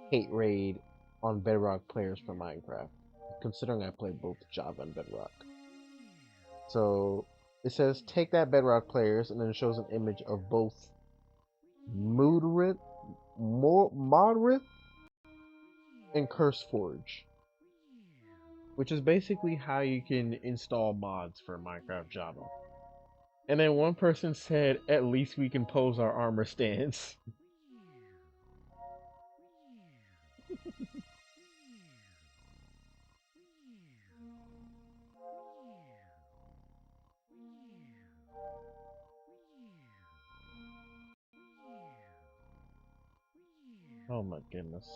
hate raid on Bedrock players for Minecraft, considering I play both Java and Bedrock. So it says, "Take that, Bedrock players," and then it shows an image of both Modrith, Modrith and CurseForge, which is basically how you can install mods for Minecraft Java. And then one person said, "At least we can pose our armor stance." Oh my goodness.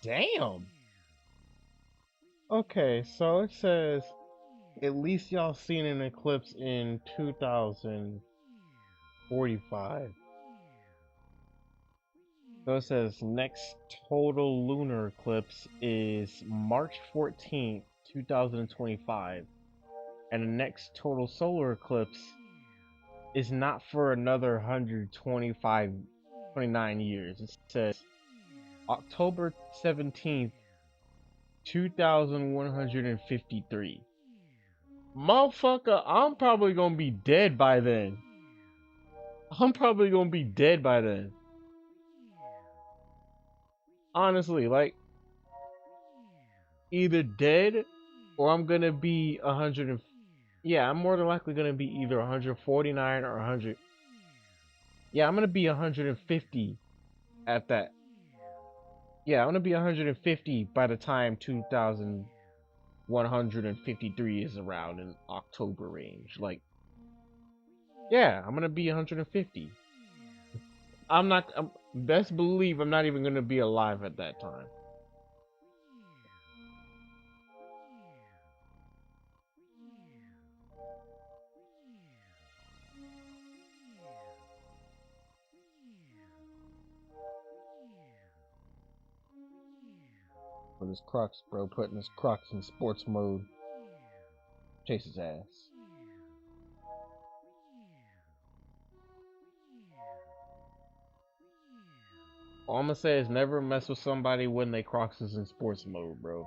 Damn. Okay, so it says at least y'all seen an eclipse in 2045. So it says next total lunar eclipse is March 14th, 2025. And the next total solar eclipse is not for another 29 years. It says October 17th, 2153. Motherfucker, I'm probably gonna be dead by then. I'm probably gonna be dead by then. Honestly, like, either dead or I'm gonna be 100. Yeah, I'm more than likely gonna be either 149 or 100. Yeah, I'm gonna be 150 at that. Yeah, I'm gonna be 150 by the time 2153 is around in October range. Like, yeah, I'm gonna be 150. I'm not. Best believe I'm not even gonna be alive at that time. With his Crux, bro, putting his Crux in sports mode. Chase his ass. All I'm gonna say is never mess with somebody when they Crocs is in sports mode, bro.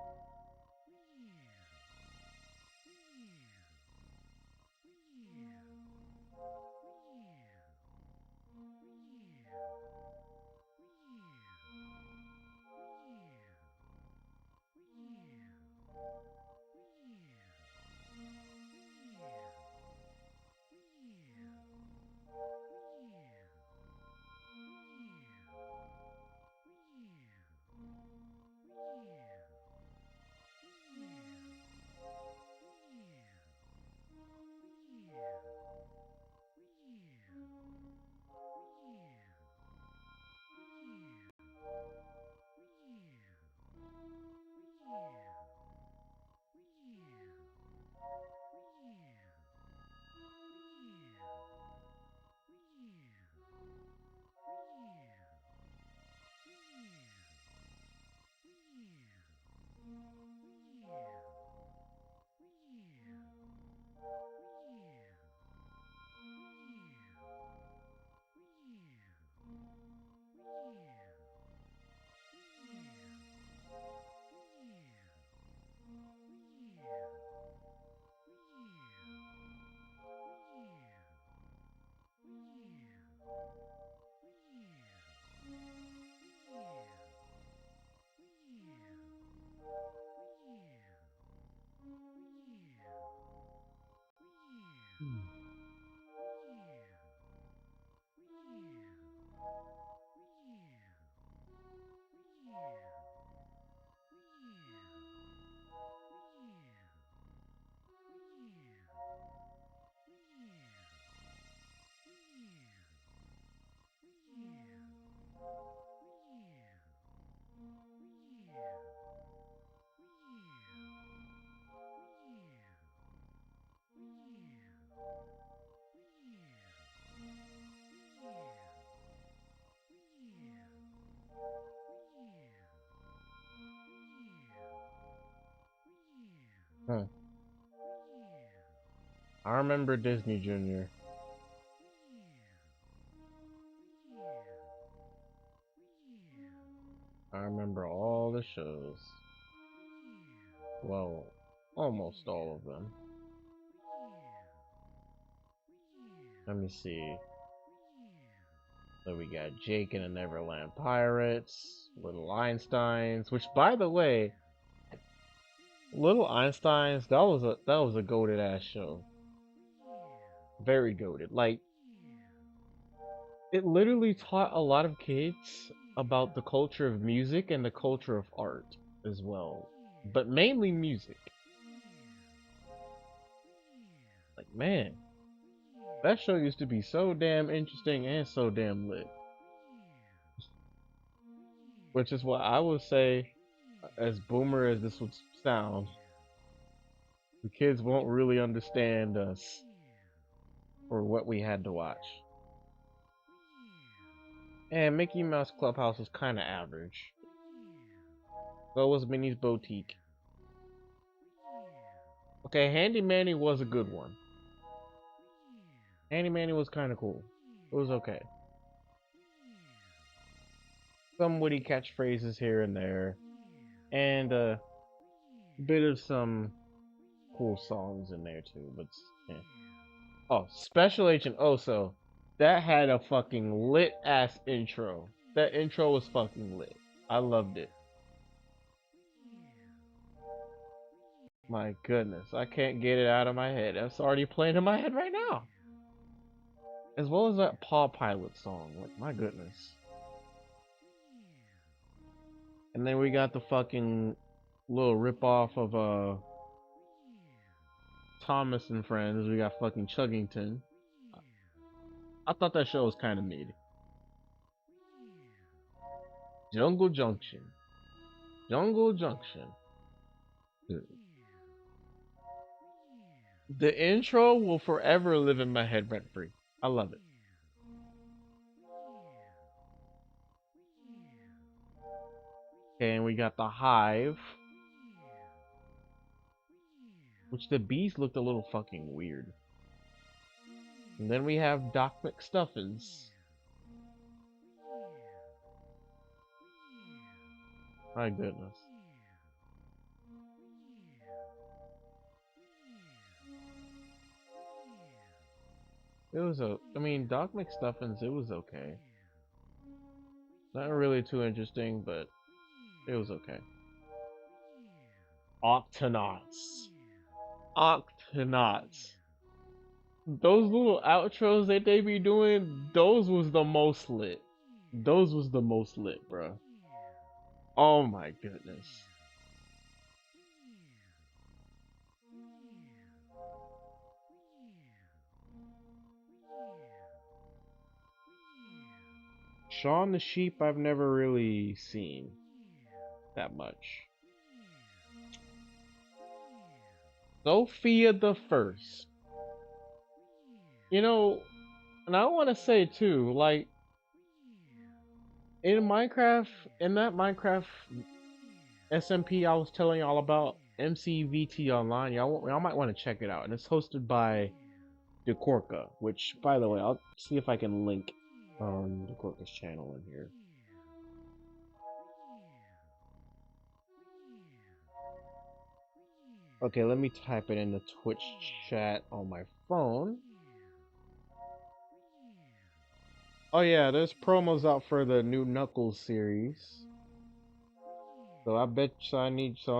Huh. I remember Disney Junior. I remember all the shows. Well, almost all of them. Let me see. So we got Jake and the Neverland Pirates, Little Einsteins, which, by the way, Little Einsteins, that was a goated ass show. Very goated. Like, it literally taught a lot of kids about the culture of music and the culture of art as well, but mainly music. Like, man, that show used to be so damn interesting and so damn lit. Which is what I would say, as boomer as this would sound, the kids won't really understand us for what we had to watch. And Mickey Mouse Clubhouse was kind of average. So was Minnie's Boutique. Okay, Handy Manny was a good one. Handy Manny was kind of cool. It was okay. Some witty catchphrases here and there. And a bit of some cool songs in there too, but yeah. Oh, Special Agent Oso. That had a fucking lit ass intro. That intro was fucking lit. I loved it. My goodness, I can't get it out of my head. It's already playing in my head right now. As well as that Paw Pilot song. Like, my goodness. And then we got the fucking little rip off of Thomas and Friends. We got fucking Chuggington. I thought that show was kind of neat. Jungle Junction. Jungle Junction. The intro will forever live in my head rent free. I love it. Okay, and we got the Hive. Which the bees looked a little fucking weird. And then we have Doc McStuffins. My goodness. It was Doc McStuffins, it was okay. Not really too interesting, but it was okay. Octonauts. Octonauts. Those little outros that they be doing, those was the most lit. Those was the most lit, bro. Oh my goodness. Shaun the Sheep I've never really seen that much. Sophia the First. You know, and I want to say too, like, in that Minecraft SMP I was telling y'all about, MCVT Online, y'all might want to check it out. And it's hosted by Decorka, which, by the way, I'll see if I can link Decorka's channel in here. Okay, let me type it in the Twitch chat on my phone. Oh yeah, there's promos out for the new Knuckles series. So I bet you I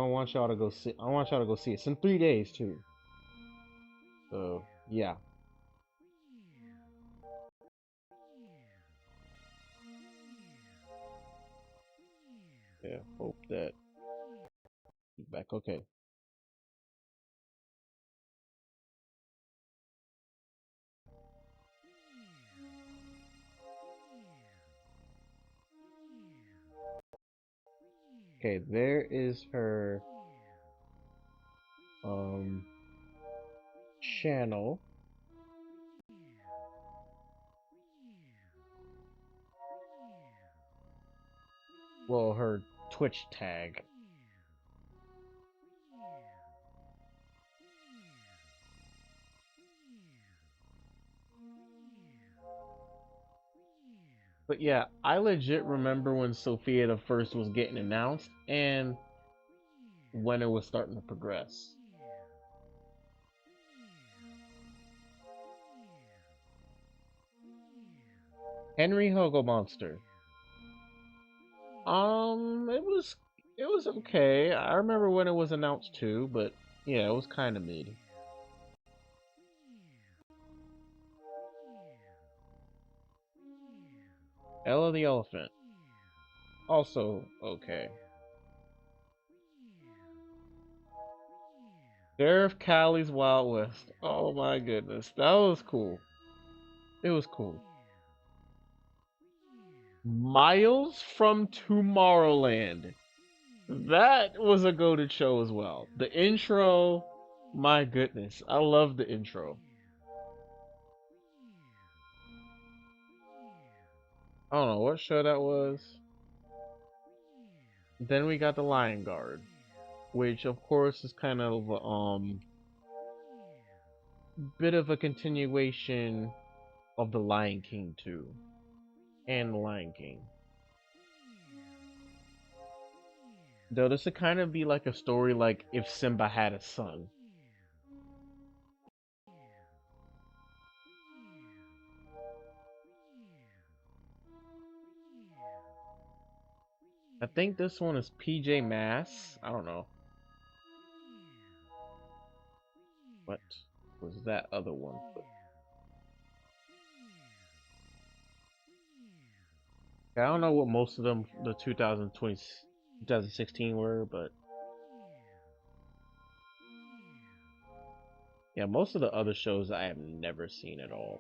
want y'all to go see it. It's in 3 days too. So yeah. Yeah, hope that back okay. Okay, there is her channel. Well, her Twitch tag. But yeah, I legit remember when Sophia the First was getting announced and when it was starting to progress. Henry Hogomonster. It was okay. I remember when it was announced too, but yeah, it was kind of mid. Ella the Elephant. Also okay. Sheriff Callie's Wild West. Oh my goodness, that was cool. It was cool. Miles from Tomorrowland. That was a goated show as well. The intro, my goodness, I love the intro. I don't know what show that was. Then we got the Lion Guard, which of course is kind of bit of a continuation of the Lion King too, and the Lion King. Though this would kind of be like a story like if Simba had a son. I think this one is PJ Masks. I don't know. What was that other one? I don't know what most of them, the 2020, 2016 were, but yeah, most of the other shows I have never seen at all.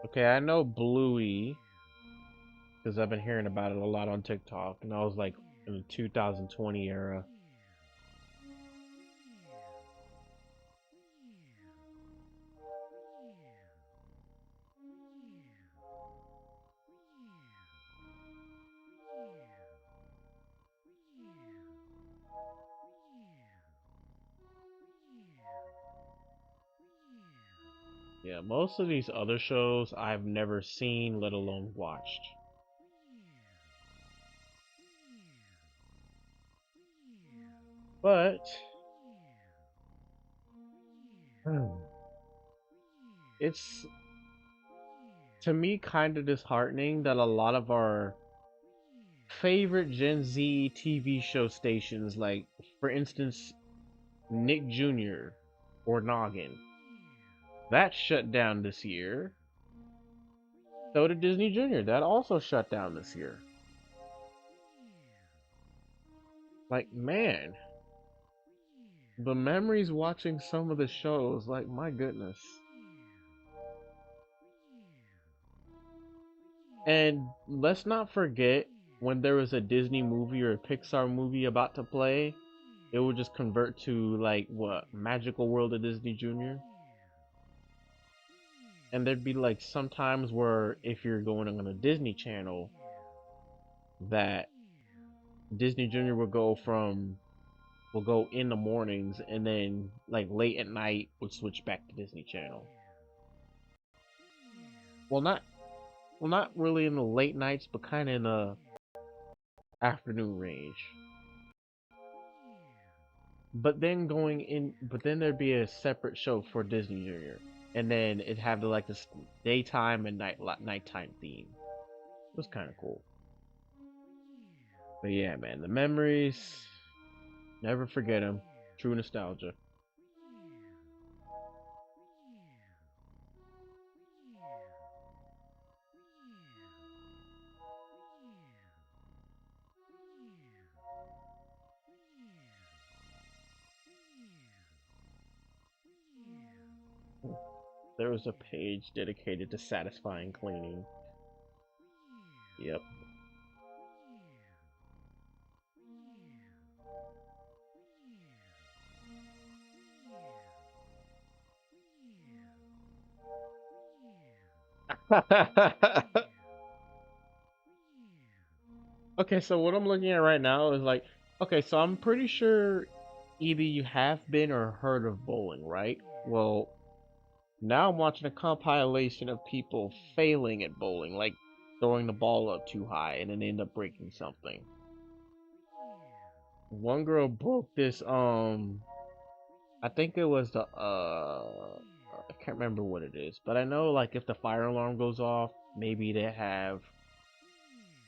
Okay, I know Bluey because I've been hearing about it a lot on TikTok, and I was like in the 2020 era. Yeah, most of these other shows I've never seen, let alone watched. But it's to me kind of disheartening that a lot of our favorite Gen Z TV show stations, like for instance, Nick Jr. or Noggin, that shut down this year. So did Disney Junior. That also shut down this year. Like, man, the memories watching some of the shows, like, my goodness. And let's not forget when there was a Disney movie or a Pixar movie about to play, it would just convert to, like, what, Magical World of Disney Junior? And there'd be, like, sometimes where if you're going on a Disney Channel, that Disney Junior will go in the mornings and then like late at night would switch back to Disney Channel. Well, not really in the late nights, but kind of in the afternoon range. But then there'd be a separate show for Disney Junior, and then it'd have like this daytime and nighttime theme. It was kind of cool. But yeah, man, the memories, never forget them. True nostalgia. There was a page dedicated to satisfying cleaning. Yep. Okay, so what I'm looking at right now is like, okay, so I'm pretty sure either you have been or heard of bowling, right? Well, now I'm watching a compilation of people failing at bowling, like throwing the ball up too high and then end up breaking something. One girl broke this, I think it was I can't remember what it is, but I know like if the fire alarm goes off, maybe they have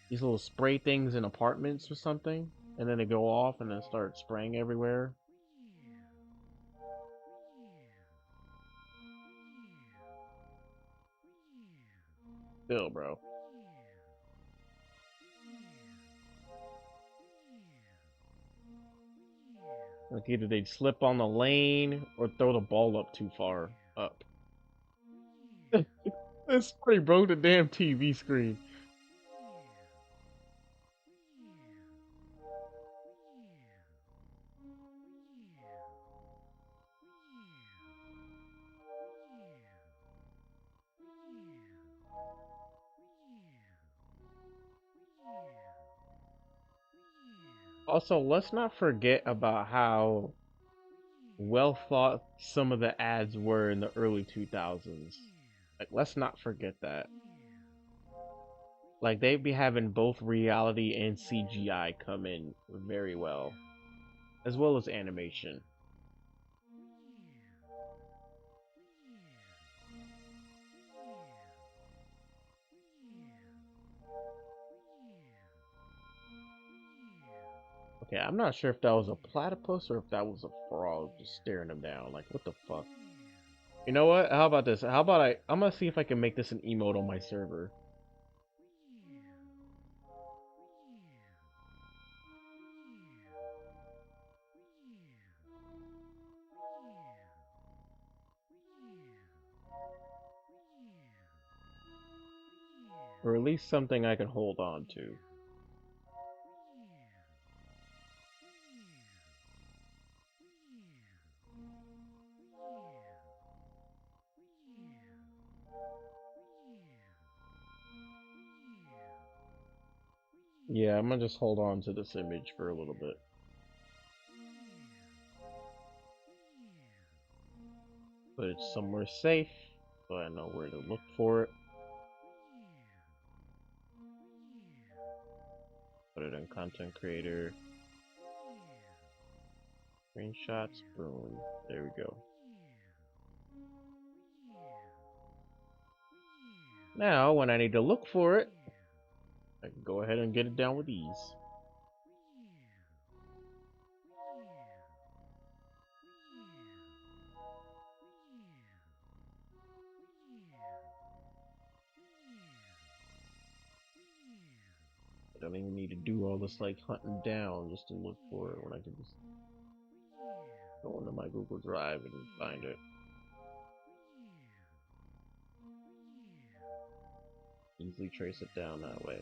these little spray things in apartments or something, and then they go off and then start spraying everywhere. Still, bro. Like either they'd slip on the lane or throw the ball up too far up. Somebody broke the damn TV screen. Also, let's not forget about how well thought some of the ads were in the early 2000s. Like, let's not forget that. Like, they'd be having both reality and CGI come in very well, as well as animation. Okay, I'm not sure if that was a platypus or if that was a frog just staring him down. Like, what the fuck? You know what? How about this? How about I'm gonna see if I can make this an emote on my server. Or at least something I can hold on to. Yeah, I'm gonna just hold on to this image for a little bit. Put it somewhere safe, so I know where to look for it. Put it in content creator. Screenshots, boom. There we go. Now, when I need to look for it, I can go ahead and get it down with ease. I don't even need to do all this like hunting down just to look for it when I can just go into my Google Drive and find it. Easily trace it down that way.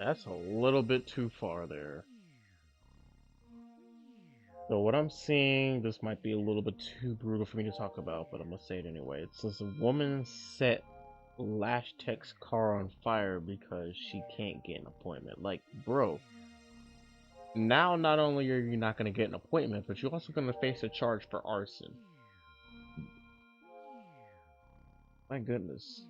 That's a little bit too far there. So what I'm seeing, this might be a little bit too brutal for me to talk about, but I'm gonna say it anyway. It says a woman set Lash Tech's car on fire because she can't get an appointment. Like, bro, now not only are you not gonna get an appointment, but you're also gonna face a charge for arson. My goodness.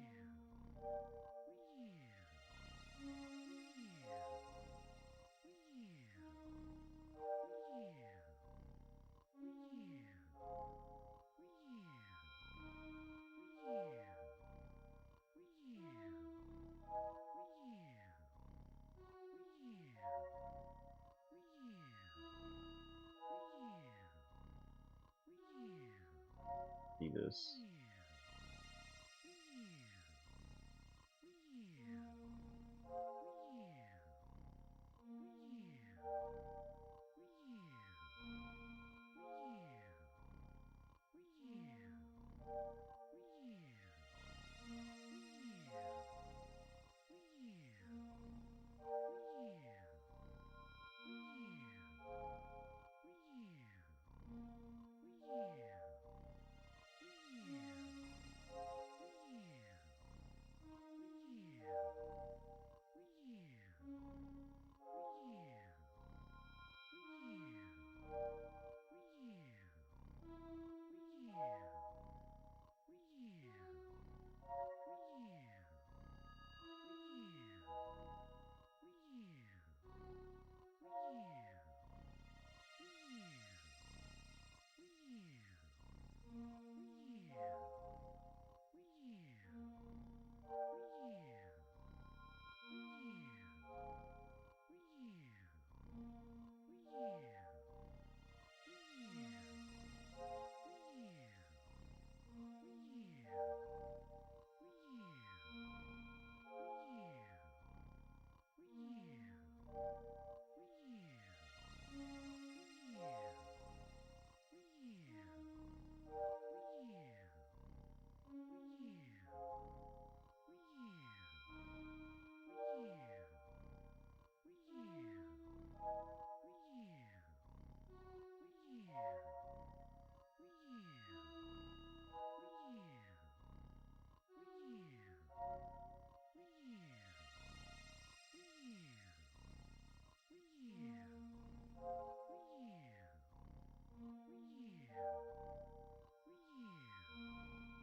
See this.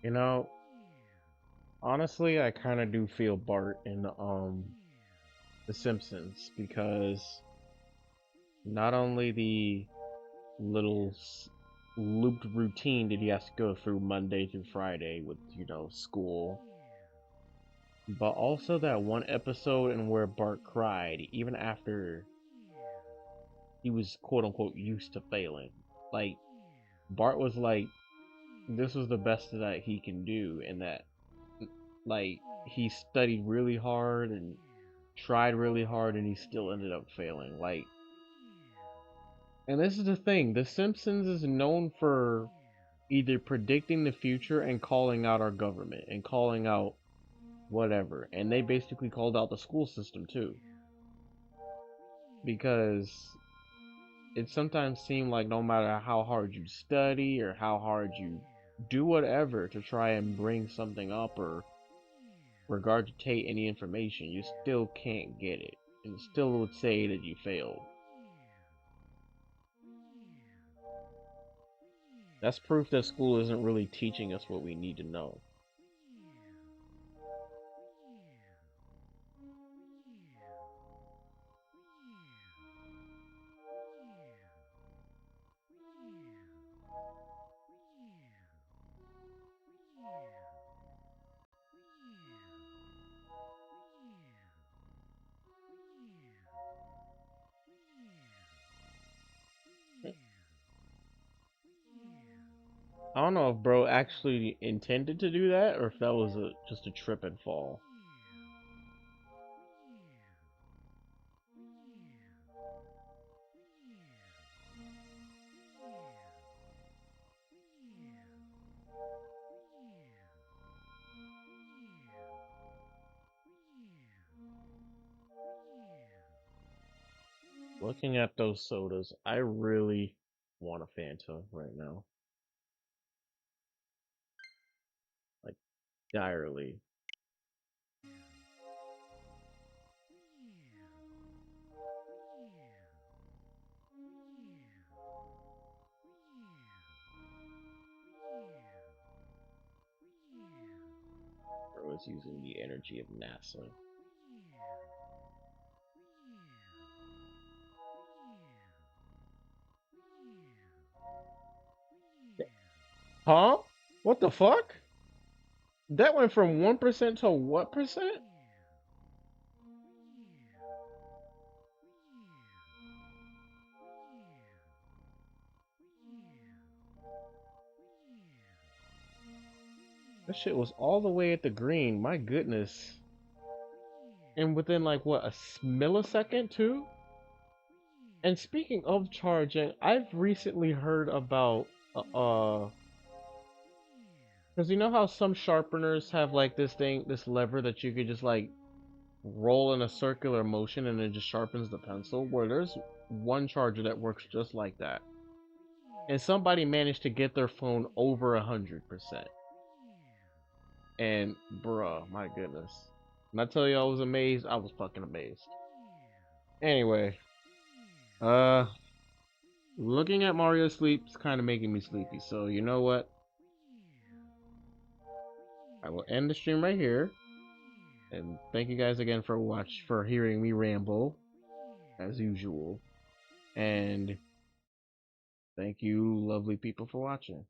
You know, honestly, I kind of do feel Bart in The Simpsons because not only the little looped routine that he has to go through Monday through Friday with, school, but also that one episode in where Bart cried even after he was quote unquote used to failing. Like, Bart was like, this was the best that he can do, and that, like, he studied really hard and tried really hard and he still ended up failing. Like, and this is the thing, The Simpsons is known for either predicting the future and calling out our government and calling out whatever. And they basically called out the school system too. Because it sometimes seemed like no matter how hard you study or how hard you do whatever to try and bring something up or regurgitate any information, you still can't get it. And still would say that you failed. That's proof that school isn't really teaching us what we need to know. I don't know if bro actually intended to do that or if that was just a trip and fall. Looking at those sodas, I really want a Fanta right now. Like, direly. Bro is using the energy of NASA. Huh? What the fuck? That went from 1% to what percent? That shit was all the way at the green. My goodness. And within like what, a millisecond too? And speaking of charging, I've recently heard about because you know how some sharpeners have like this thing, this lever that you could just like roll in a circular motion and it just sharpens the pencil? Where there's one charger that works just like that. And somebody managed to get their phone over 100%. And bruh, my goodness. When I tell you I was amazed, I was fucking amazed. Anyway, uh, looking at Mario Sleep's kind of making me sleepy. So you know what? I will end the stream right here. And thank you guys again for hearing me ramble, as usual. And thank you, lovely people, for watching.